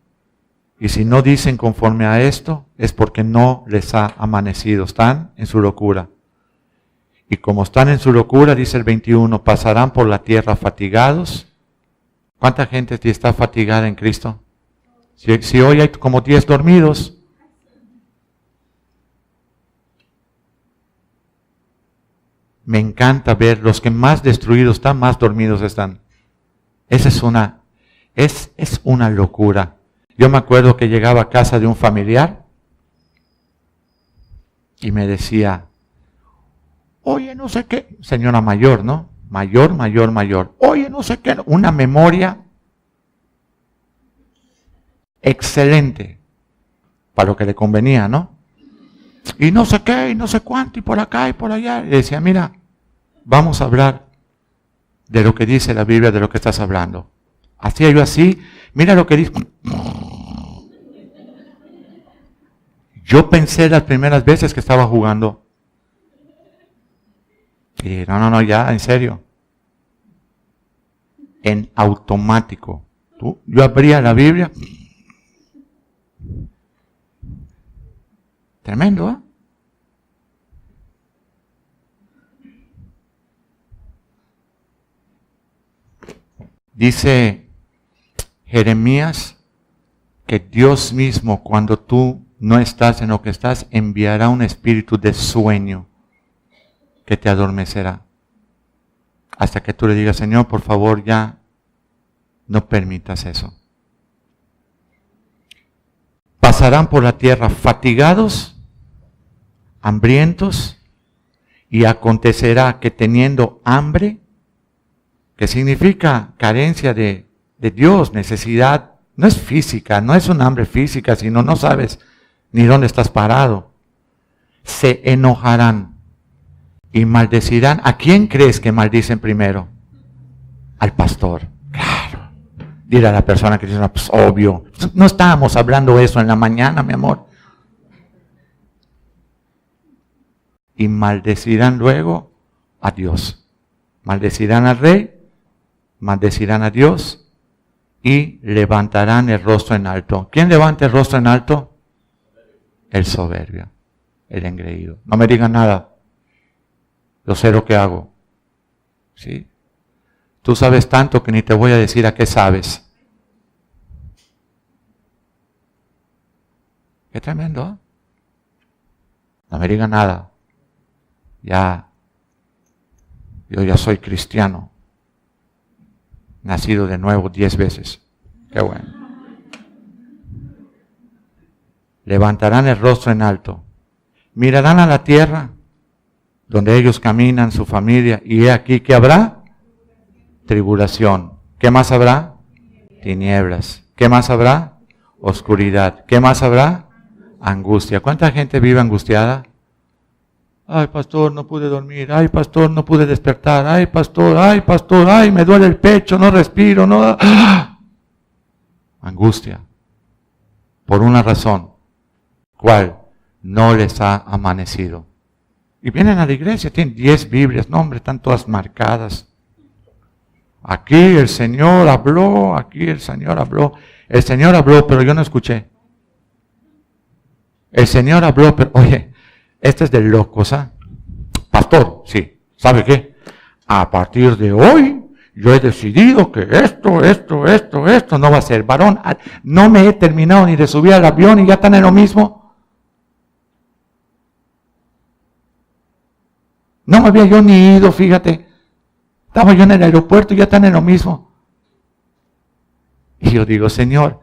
y si no dicen conforme a esto, es porque no les ha amanecido, están en su locura. Y como están en su locura, dice el 21, pasarán por la tierra fatigados. ¿Cuánta gente está fatigada en Cristo? Si hoy hay como 10 dormidos. Me encanta ver los que más destruidos están, más dormidos están. Esa es una locura. Yo me acuerdo que llegaba a casa de un familiar y me decía, oye, no sé qué, señora mayor, ¿no? Mayor. Oye, no sé qué, una memoria excelente para lo que le convenía, ¿no? Y no sé qué, y no sé cuánto, y por acá y por allá. Y decía, mira, vamos a hablar de lo que dice la Biblia, de lo que estás hablando. Hacía yo así, mira lo que dice. Yo pensé las primeras veces que estaba jugando. Y dije, no, ya, en serio. En automático. Yo abría la Biblia. Tremendo, ¿eh? Dice Jeremías que Dios mismo, cuando tú no estás en lo que estás, enviará un espíritu de sueño que te adormecerá. Hasta que tú le digas, Señor, por favor, ya no permitas eso. Pasarán por la tierra fatigados, hambrientos, y acontecerá que teniendo hambre, que significa carencia de Dios, necesidad, no es física, no es un hambre física, sino no sabes ni dónde estás parado, se enojarán y maldecirán. ¿A quién crees que maldicen primero? Al pastor. Claro. Dile a la persona que dice, no, pues obvio, no estábamos hablando eso en la mañana, mi amor. Y maldecirán luego a Dios. Maldecirán al rey, maldecirán a Dios y levantarán el rostro en alto. ¿Quién levanta el rostro en alto? El soberbio, el engreído. No me digan nada. Yo sé lo que hago. ¿Sí? Tú sabes tanto que ni te voy a decir a qué sabes. Qué tremendo, ¿eh? No me digan nada. Yo ya soy cristiano. Nacido de nuevo 10 veces. Qué bueno. Levantarán el rostro en alto. Mirarán a la tierra donde ellos caminan, su familia. Y he aquí que habrá tribulación. ¿Qué más habrá? Tinieblas. ¿Qué más habrá? Oscuridad. ¿Qué más habrá? Angustia. ¿Cuánta gente vive angustiada? Ay, pastor, no pude dormir. Ay, pastor, no pude despertar. Ay, pastor, ay, me duele el pecho, no respiro, no. ¡Ah! Angustia. Por una razón. ¿Cuál? No les ha amanecido. Y vienen a la iglesia, tienen 10 Biblias. No, hombre, están todas marcadas. Aquí el Señor habló, aquí el Señor habló. El Señor habló, pero yo no escuché. El Señor habló, pero, oye, este es de locos, ¿ah? Pastor, sí, ¿sabe qué? A partir de hoy, yo he decidido que esto no va a ser. Varón, no me he terminado ni de subir al avión y ya están en lo mismo. No me había yo ni ido, fíjate. Estaba yo en el aeropuerto y ya están en lo mismo. Y yo digo, Señor,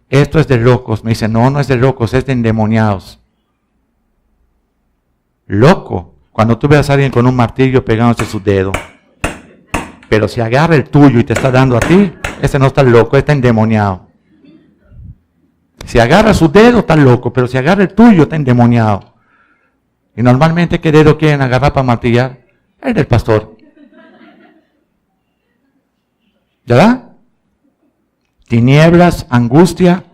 esto es de locos. Me dice, no es de locos, es de endemoniados. Loco, cuando tú veas a alguien con un martillo pegándose su dedo. Pero si agarra el tuyo y te está dando a ti, ese no está loco, está endemoniado. Si agarra su dedo, está loco, pero si agarra el tuyo, está endemoniado. Y normalmente, ¿qué dedo quieren agarrar para martillar? El del pastor. ¿Verdad? Tinieblas, angustia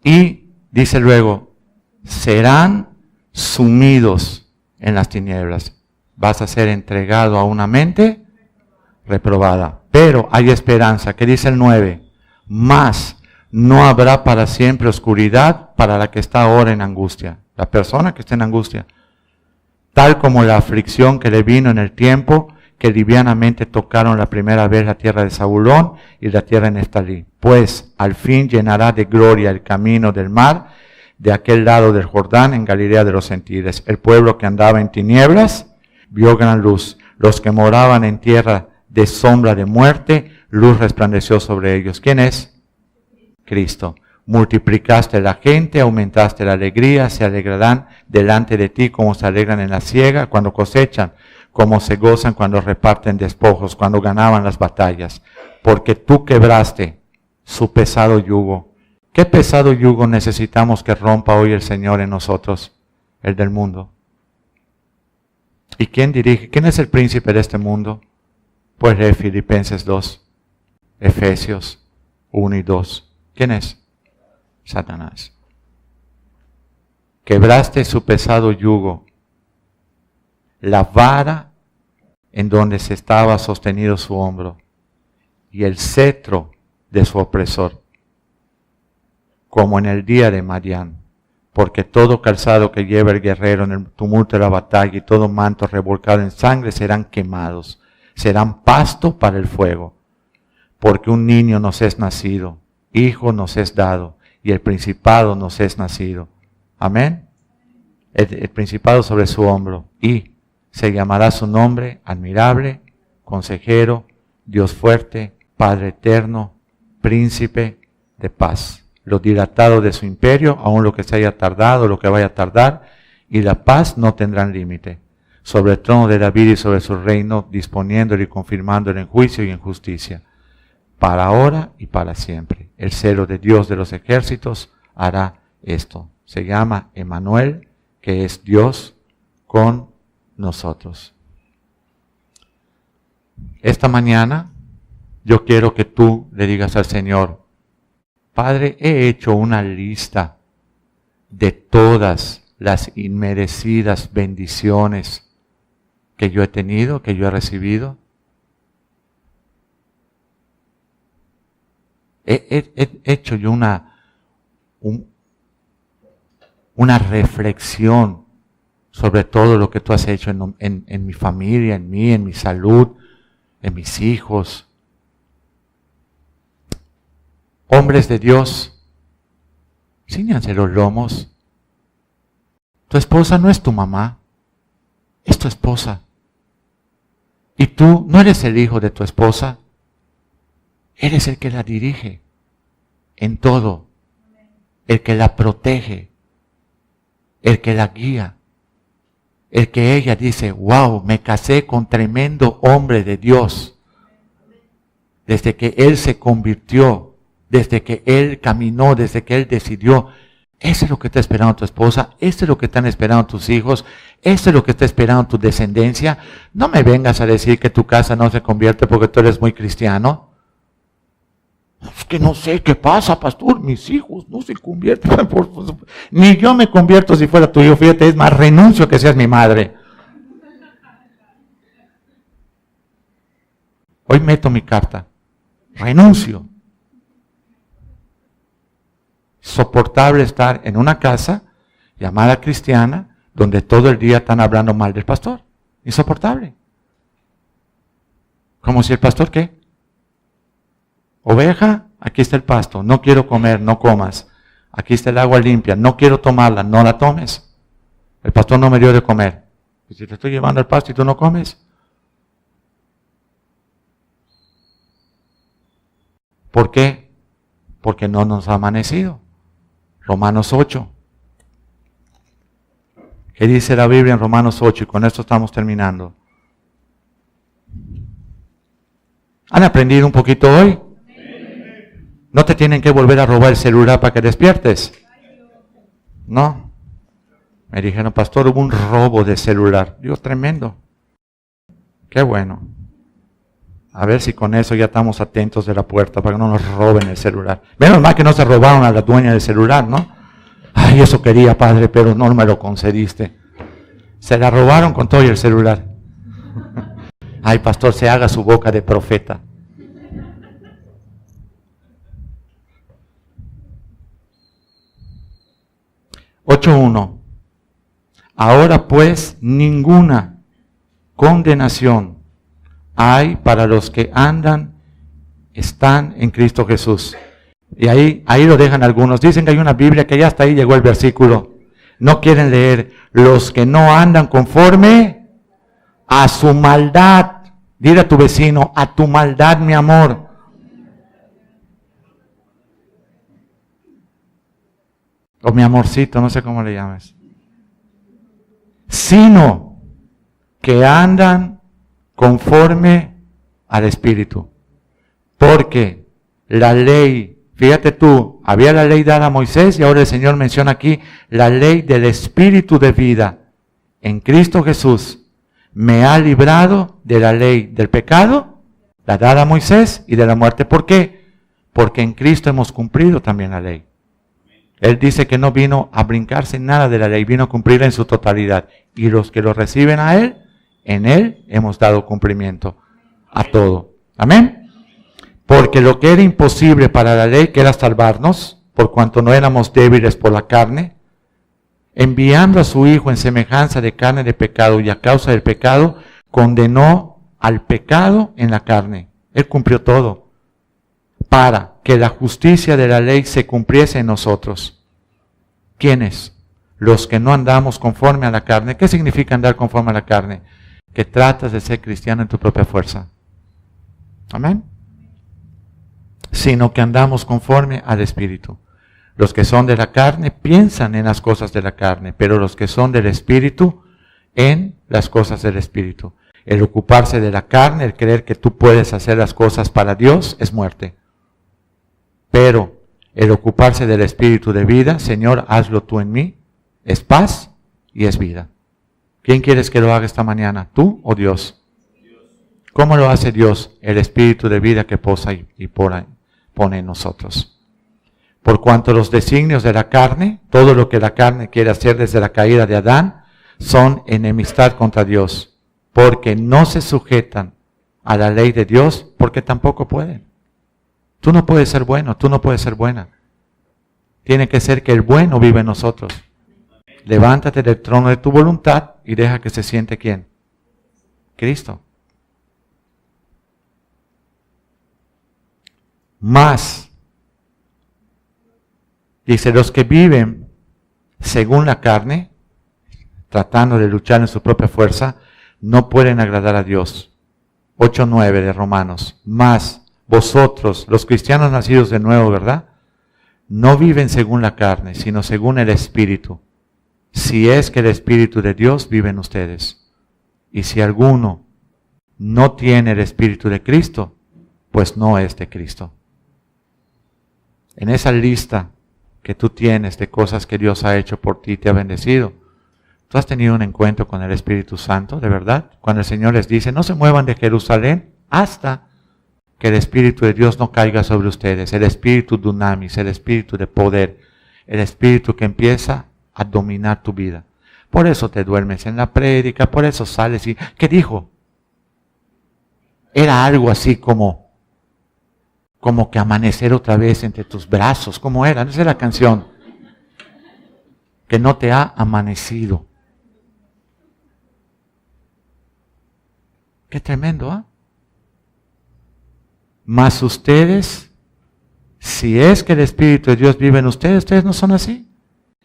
y, dice luego, serán sumidos en las tinieblas. Vas a ser entregado a una mente reprobada. Pero hay esperanza. ¿Qué dice el 9? Mas no habrá para siempre oscuridad para la que está ahora en angustia. La persona que está en angustia. tal como la aflicción que le vino en el tiempo que livianamente tocaron la primera vez la tierra de Zabulón y la tierra de Neftalí. Pues al fin llenará de gloria el camino del mar de aquel lado del Jordán en Galilea de los Gentiles. El pueblo que andaba en tinieblas vio gran luz. Los que moraban en tierra de sombra de muerte, luz resplandeció sobre ellos. ¿Quién es? Cristo. Multiplicaste la gente, aumentaste la alegría, se alegrarán delante de ti como se alegran en la siega cuando cosechan, como se gozan cuando reparten despojos, cuando ganaban las batallas. Porque tú quebraste su pesado yugo. ¿Qué pesado yugo necesitamos que rompa hoy el Señor en nosotros? El del mundo. ¿Y quién dirige? ¿Quién es el príncipe de este mundo? Pues lee Filipenses 2, Efesios 1 y 2. ¿Quién es? Satanás. Quebraste su pesado yugo, la vara en donde se estaba sostenido su hombro y el cetro de su opresor, como en el día de Madián, porque todo calzado que lleva el guerrero en el tumulto de la batalla y todo manto revolcado en sangre serán quemados, serán pasto para el fuego, porque un niño nos es nacido, hijo nos es dado, y el principado nos es nacido. Amén. El principado sobre su hombro. Y se llamará su nombre admirable, consejero, Dios fuerte, Padre eterno, príncipe de paz. Lo dilatado de su imperio, aun lo que se haya tardado, lo que vaya a tardar, y la paz no tendrán límite. Sobre el trono de David y sobre su reino, disponiéndolo y confirmándolo en juicio y en justicia, para ahora y para siempre. El celo de Dios de los ejércitos hará esto. Se llama Emmanuel, que es Dios con nosotros. Esta mañana yo quiero que tú le digas al Señor: Padre, he hecho una lista de todas las inmerecidas bendiciones que yo he tenido, que yo he recibido. He hecho yo una reflexión sobre todo lo que tú has hecho en mi familia, en mí, en mi salud, en mis hijos. Hombres de Dios, cíñanse los lomos. Tu esposa no es tu mamá, es tu esposa. Y tú no eres el hijo de tu esposa, eres el que la dirige en todo, el que la protege, el que la guía, el que ella dice: wow, me casé con tremendo hombre de Dios. Desde que él se convirtió, desde que él caminó, desde que él decidió. Eso es lo que está esperando tu esposa, eso es lo que están esperando tus hijos, eso es lo que está esperando tu descendencia. No me vengas a decir que tu casa no se convierte porque tú eres muy cristiano. Es que no sé qué pasa, pastor, mis hijos no se convierten. Ni yo me convierto si fuera tu hijo, fíjate, es más, renuncio que seas mi madre. Hoy meto mi carta, renuncio. Soportable estar en una casa llamada cristiana donde todo el día están hablando mal del pastor. Insoportable. Como si el pastor, ¿qué? Oveja, aquí está el pasto, no quiero comer, no comas. Aquí está el agua limpia, no quiero tomarla, no la tomes. El pastor no me dio de comer. Y si te estoy llevando al pasto y tú no comes. ¿Por qué? Porque no nos ha amanecido. Romanos 8. ¿Qué dice la Biblia en Romanos 8? Y con esto estamos terminando. ¿Han aprendido un poquito hoy? ¿No te tienen que volver a robar el celular para que despiertes? No. Me dijeron: pastor, hubo un robo de celular. Digo, tremendo. Qué bueno. A ver si con eso ya estamos atentos de la puerta para que no nos roben el celular. Menos mal que no se robaron a la dueña del celular, ¿no? Ay, eso quería, padre, pero no me lo concediste. Se la robaron con todo y el celular. Ay, pastor, se haga su boca de profeta. Ahora pues ninguna condenación hay para los que están en Cristo Jesús. Y ahí lo dejan algunos. Dicen que hay una Biblia que ya hasta ahí llegó el versículo. No quieren leer. Los que no andan conforme a su maldad. Dile a tu vecino, a tu maldad, mi amor. O mi amorcito, no sé cómo le llames. Sino que andan conforme al Espíritu. Porque la ley, fíjate tú, había la ley dada a Moisés y ahora el Señor menciona aquí la ley del Espíritu de vida en Cristo Jesús. Me ha librado de la ley del pecado, la dada a Moisés, y de la muerte. ¿Por qué? Porque en Cristo hemos cumplido también la ley. Él dice que no vino a brincarse nada de la ley, vino a cumplirla en su totalidad. Y los que lo reciben a Él, en Él hemos dado cumplimiento a todo. Amén. Porque lo que era imposible para la ley, que era salvarnos, por cuanto no éramos débiles por la carne, enviando a su Hijo en semejanza de carne de pecado y a causa del pecado, condenó al pecado en la carne. Él cumplió todo para que la justicia de la ley se cumpliese en nosotros. ¿Quiénes? Los que no andamos conforme a la carne. ¿Qué significa andar conforme a la carne? Que tratas de ser cristiano en tu propia fuerza. Amén. Sino que andamos conforme al Espíritu. Los que son de la carne piensan en las cosas de la carne, pero los que son del Espíritu, en las cosas del Espíritu. El ocuparse de la carne, el creer que tú puedes hacer las cosas para Dios, es muerte. Pero el ocuparse del Espíritu de vida, Señor, hazlo tú en mí, es paz y es vida. ¿Quién quieres que lo haga esta mañana? ¿Tú o Dios? ¿Cómo lo hace Dios? El Espíritu de vida que posa y pone en nosotros. Por cuanto los designios de la carne, todo lo que la carne quiere hacer desde la caída de Adán, son enemistad contra Dios, porque no se sujetan a la ley de Dios, porque tampoco pueden. Tú no puedes ser bueno, tú no puedes ser buena. Tiene que ser que el bueno vive en nosotros. Levántate del trono de tu voluntad y deja que se siente ¿quién? Cristo. Más, dice, los que viven según la carne, tratando de luchar en su propia fuerza, no pueden agradar a Dios. 8:9 de Romanos. Más, vosotros, los cristianos nacidos de nuevo, ¿verdad? No viven según la carne, sino según el Espíritu. Si es que el Espíritu de Dios vive en ustedes. Y si alguno no tiene el Espíritu de Cristo, pues no es de Cristo. En esa lista que tú tienes de cosas que Dios ha hecho por ti y te ha bendecido, ¿tú has tenido un encuentro con el Espíritu Santo, de verdad? Cuando el Señor les dice, no se muevan de Jerusalén hasta que el Espíritu de Dios no caiga sobre ustedes, el Espíritu dunamis, el Espíritu de poder, el Espíritu que empieza a dominar tu vida. Por eso te duermes en la prédica, por eso sales y... ¿Qué dijo? Era algo así como que amanecer otra vez entre tus brazos. ¿Cómo era? Esa es la canción. Que no te ha amanecido. Qué tremendo, ¿ah? Mas ustedes, si es que el Espíritu de Dios vive en ustedes no son así.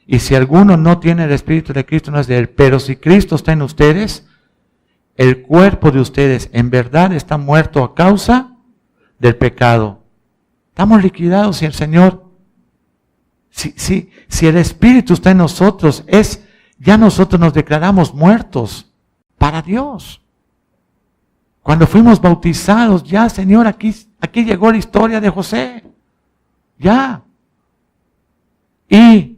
Y si alguno no tiene el Espíritu de Cristo, no es de él. Pero si Cristo está en ustedes, el cuerpo de ustedes en verdad está muerto a causa del pecado. Estamos liquidados y el Señor, si el Espíritu está en nosotros, ya nosotros nos declaramos muertos para Dios. Cuando fuimos bautizados, ya Señor, aquí llegó la historia de José. Ya. Y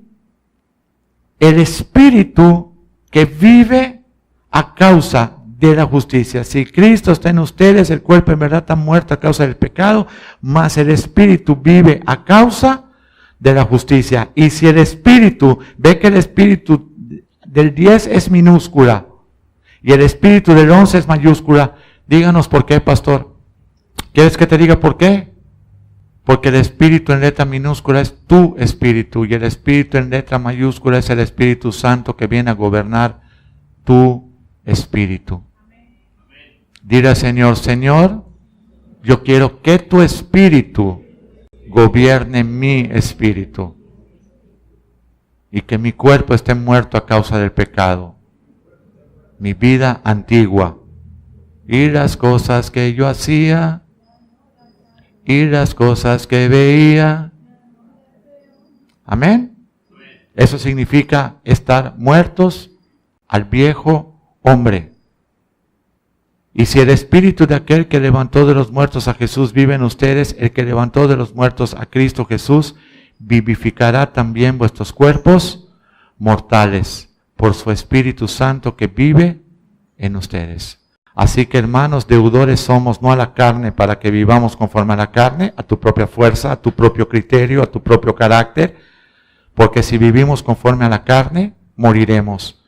el Espíritu que vive a causa de la justicia. Si Cristo está en ustedes, el cuerpo en verdad está muerto a causa del pecado, mas el Espíritu vive a causa de la justicia. Y si el Espíritu, ve que el Espíritu del 10 es minúscula y el Espíritu del 11 es mayúscula, díganos por qué, pastor. ¿Quieres que te diga por qué? Porque el Espíritu en letra minúscula es tu Espíritu y el Espíritu en letra mayúscula es el Espíritu Santo que viene a gobernar tu espíritu. Dile al Señor, Señor, yo quiero que tu espíritu gobierne mi espíritu y que mi cuerpo esté muerto a causa del pecado, mi vida antigua y las cosas que yo hacía y las cosas que veía. Amén. Eso significa estar muertos al viejo hombre. Y si el espíritu de aquel que levantó de los muertos a Jesús vive en ustedes, el que levantó de los muertos a Cristo Jesús vivificará también vuestros cuerpos mortales por su Espíritu Santo que vive en ustedes. Así que, hermanos, deudores somos no a la carne para que vivamos conforme a la carne, a tu propia fuerza, a tu propio criterio, a tu propio carácter, porque si vivimos conforme a la carne, moriremos.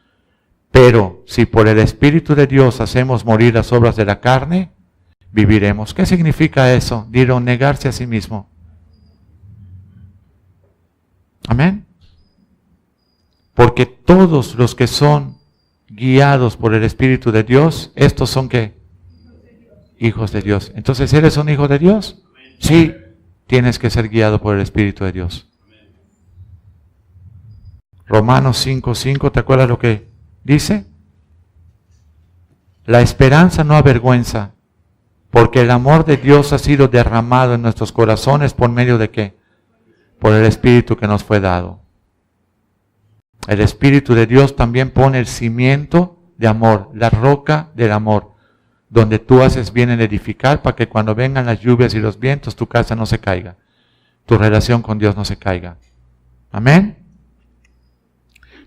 Pero si por el Espíritu de Dios hacemos morir las obras de la carne, viviremos. ¿Qué significa eso? Dilo, negarse a sí mismo. Amén. Porque todos los que son guiados por el Espíritu de Dios, estos son ¿qué? Hijos de Dios. Entonces, ¿eres un hijo de Dios? Sí, tienes que ser guiado por el Espíritu de Dios. Romanos 5:5, ¿te acuerdas lo que dice? La esperanza no avergüenza, porque el amor de Dios ha sido derramado en nuestros corazones por medio de ¿qué? Por el Espíritu que nos fue dado. El Espíritu de Dios también pone el cimiento de amor, la roca del amor, donde tú haces bien en edificar para que cuando vengan las lluvias y los vientos tu casa no se caiga, tu relación con Dios no se caiga. Amén.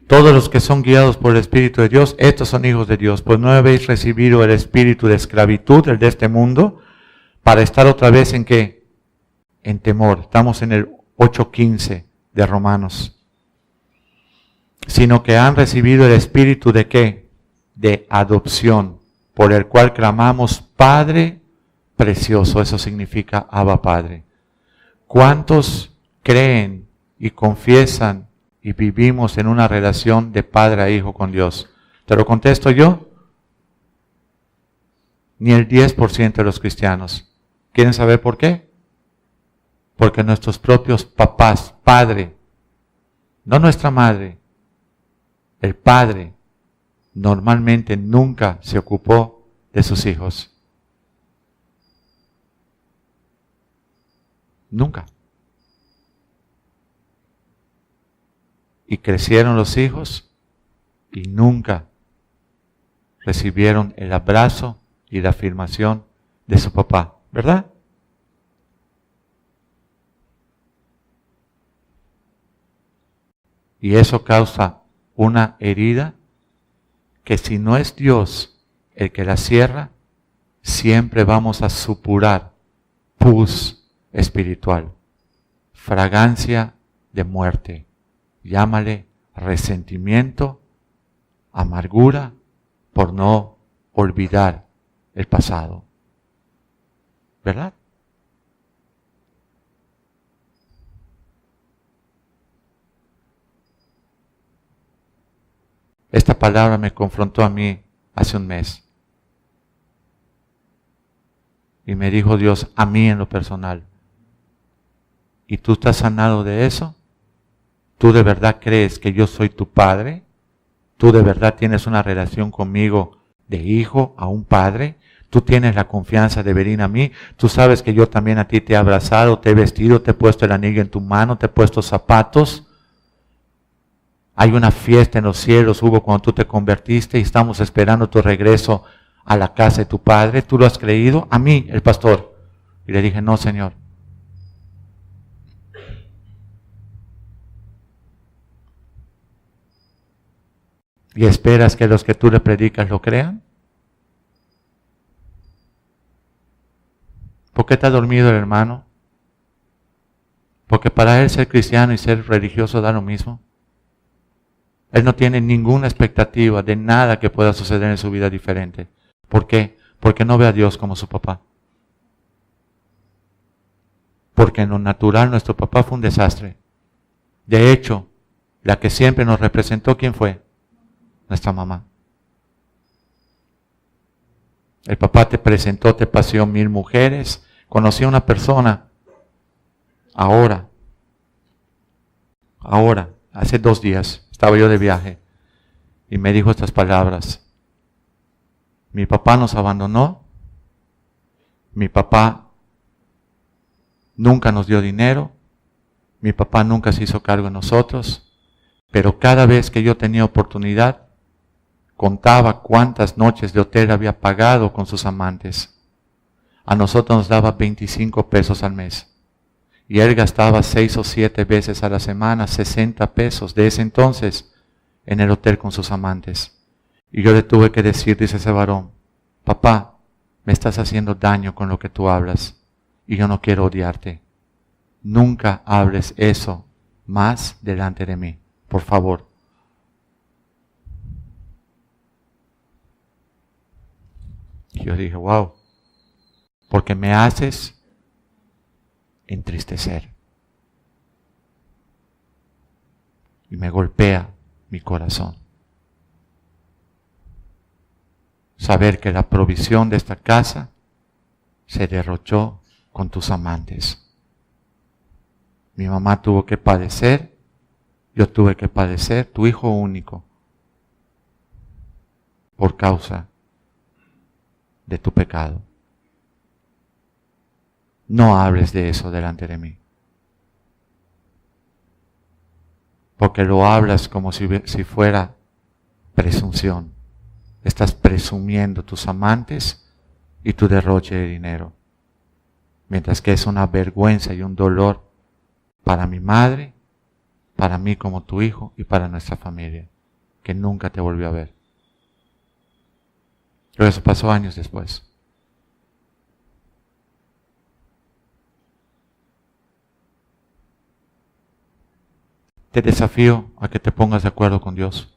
Todos los que son guiados por el Espíritu de Dios, estos son hijos de Dios, pues no habéis recibido el espíritu de esclavitud, el de este mundo, para estar otra vez en ¿qué? En temor. Estamos en el 8:15 de Romanos. Sino que han recibido el espíritu de ¿qué? De adopción, por el cual clamamos Padre precioso. Eso significa Abba Padre. ¿Cuántos creen y confiesan y vivimos en una relación de padre a hijo con Dios? ¿Te lo contesto yo? Ni el 10% de los cristianos. ¿Quieren saber por qué? Porque nuestros propios papás, padre, no nuestra madre, el padre, normalmente nunca se ocupó de sus hijos. Nunca. Y crecieron los hijos y nunca recibieron el abrazo y la afirmación de su papá, ¿verdad? Y eso causa una herida que si no es Dios el que la cierra, siempre vamos a supurar pus espiritual, fragancia de muerte. Llámale resentimiento, amargura por no olvidar el pasado. ¿Verdad? Esta palabra me confrontó a mí hace un mes. Y me dijo Dios a mí en lo personal. ¿Y tú estás sanado de eso? ¿Tú de verdad crees que yo soy tu padre? ¿Tú de verdad tienes una relación conmigo de hijo a un padre? ¿Tú tienes la confianza de venir a mí? ¿Tú sabes que yo también a ti te he abrazado, te he vestido, te he puesto el anillo en tu mano, te he puesto zapatos? Hay una fiesta en los cielos, hubo cuando tú te convertiste y estamos esperando tu regreso a la casa de tu padre. ¿Tú lo has creído? A mí, el pastor. Y le dije, no, Señor. ¿Y esperas que los que tú le predicas lo crean? ¿Por qué está dormido el hermano? Porque para él ser cristiano y ser religioso da lo mismo. Él no tiene ninguna expectativa de nada que pueda suceder en su vida diferente. ¿Por qué? Porque no ve a Dios como su papá. Porque en lo natural nuestro papá fue un desastre. De hecho, la que siempre nos representó, ¿quién fue? Nuestra mamá. El papá te presentó, te paseó 1000 mujeres. Conocí a una persona ahora, hace 2 días, estaba yo de viaje y me dijo estas palabras. Mi papá nos abandonó, mi papá nunca nos dio dinero, mi papá nunca se hizo cargo de nosotros, pero cada vez que yo tenía oportunidad, contaba cuántas noches de hotel había pagado con sus amantes. A nosotros nos daba 25 pesos al mes. Y él gastaba 6 o 7 veces a la semana 60 pesos de ese entonces en el hotel con sus amantes. Y yo le tuve que decir, dice ese varón, papá, me estás haciendo daño con lo que tú hablas y yo no quiero odiarte. Nunca hables eso más delante de mí, por favor. Y yo dije, wow, porque me haces entristecer. Y me golpea mi corazón. Saber que la provisión de esta casa se derrochó con tus amantes. Mi mamá tuvo que padecer, yo tuve que padecer, tu hijo único, por causa de tu pecado. No hables de eso delante de mí. Porque lo hablas como si fuera presunción. Estás presumiendo tus amantes y tu derroche de dinero. Mientras que es una vergüenza y un dolor para mi madre, para mí como tu hijo y para nuestra familia, que nunca te volvió a ver. Pero eso pasó años después. Te desafío a que te pongas de acuerdo con Dios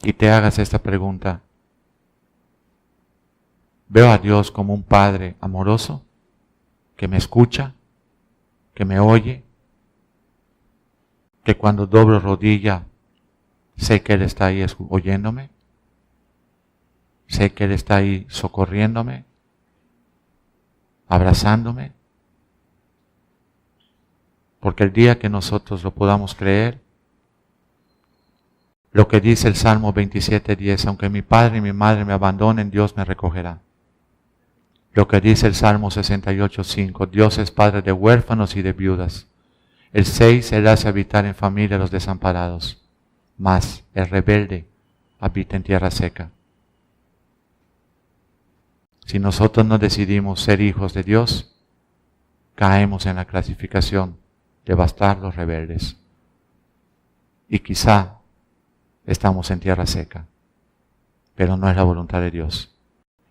y te hagas esta pregunta. ¿Veo a Dios como un Padre amoroso que me escucha, que me oye, que cuando doblo rodilla sé que Él está ahí oyéndome? Sé que Él está ahí socorriéndome, abrazándome. Porque el día que nosotros lo podamos creer, lo que dice el Salmo 27:10, aunque mi padre y mi madre me abandonen, Dios me recogerá. Lo que dice el Salmo 68:5, Dios es padre de huérfanos y de viudas. El 6, Él hace habitar en familia a los desamparados, mas el rebelde habita en tierra seca. Si nosotros no decidimos ser hijos de Dios, caemos en la clasificación de bastardos rebeldes. Y quizá estamos en tierra seca, pero no es la voluntad de Dios.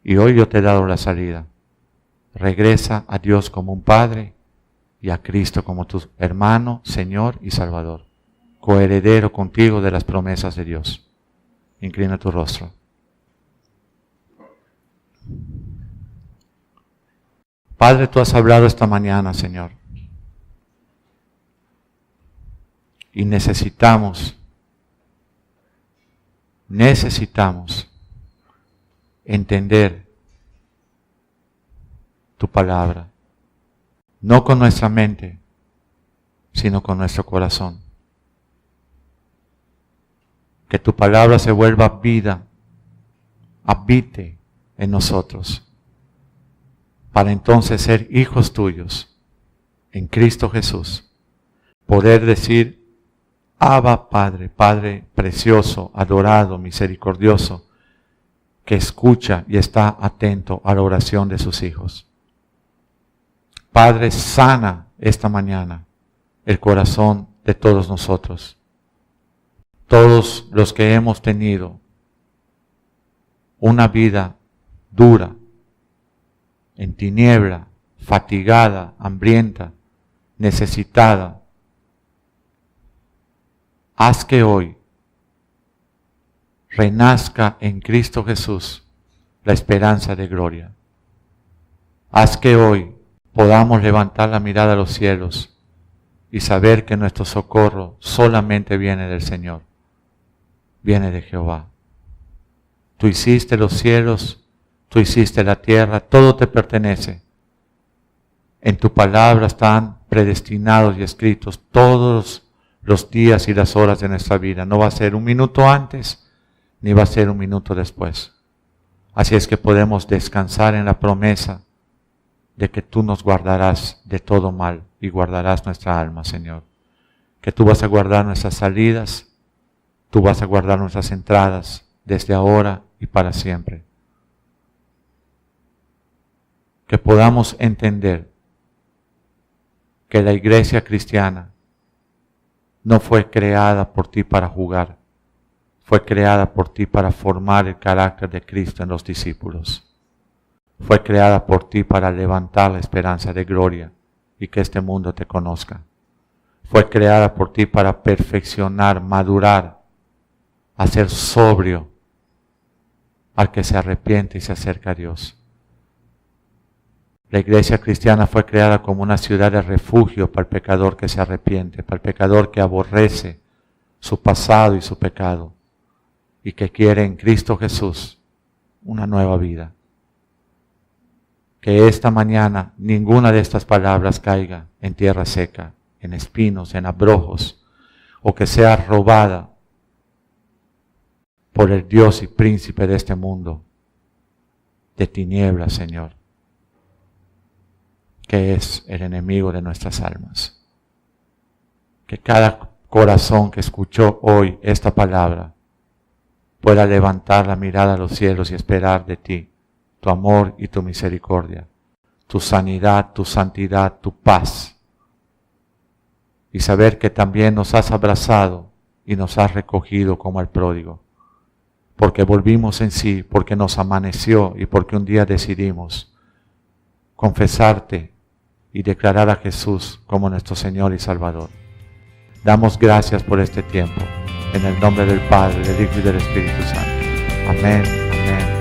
Y hoy yo te he dado la salida. Regresa a Dios como un Padre y a Cristo como tu hermano, Señor y Salvador, coheredero contigo de las promesas de Dios. Inclina tu rostro. Padre, tú has hablado esta mañana, Señor. Y necesitamos entender tu palabra, no con nuestra mente, sino con nuestro corazón. Que tu palabra se vuelva vida, habite en nosotros, para entonces ser hijos tuyos en Cristo Jesús, poder decir, Abba Padre, Padre precioso, adorado, misericordioso, que escucha y está atento a la oración de sus hijos. Padre, sana esta mañana el corazón de todos nosotros. Todos los que hemos tenido una vida dura, en tiniebla, fatigada, hambrienta, necesitada. Haz que hoy renazca en Cristo Jesús la esperanza de gloria. Haz que hoy podamos levantar la mirada a los cielos y saber que nuestro socorro solamente viene del Señor, viene de Jehová. Tú hiciste los cielos, tú hiciste la tierra, todo te pertenece. En tu palabra están predestinados y escritos todos los días y las horas de nuestra vida. No va a ser un minuto antes, ni va a ser un minuto después. Así es que podemos descansar en la promesa de que tú nos guardarás de todo mal y guardarás nuestra alma, Señor. Que tú vas a guardar nuestras salidas, tú vas a guardar nuestras entradas desde ahora y para siempre. Que podamos entender que la iglesia cristiana no fue creada por ti para jugar, fue creada por ti para formar el carácter de Cristo en los discípulos. Fue creada por ti para levantar la esperanza de gloria y que este mundo te conozca. Fue creada por ti para perfeccionar, madurar, hacer sobrio al que se arrepiente y se acerca a Dios. La iglesia cristiana fue creada como una ciudad de refugio para el pecador que se arrepiente, para el pecador que aborrece su pasado y su pecado y que quiere en Cristo Jesús una nueva vida. Que esta mañana ninguna de estas palabras caiga en tierra seca, en espinos, en abrojos, o que sea robada por el Dios y príncipe de este mundo, de tinieblas, Señor, que es el enemigo de nuestras almas. Que cada corazón que escuchó hoy esta palabra pueda levantar la mirada a los cielos y esperar de ti tu amor y tu misericordia, tu sanidad, tu santidad, tu paz. Y saber que también nos has abrazado y nos has recogido como al pródigo. Porque volvimos en sí, porque nos amaneció y porque un día decidimos confesarte y declarar a Jesús como nuestro Señor y Salvador. Damos gracias por este tiempo. En el nombre del Padre, del Hijo y del Espíritu Santo. Amén, amén.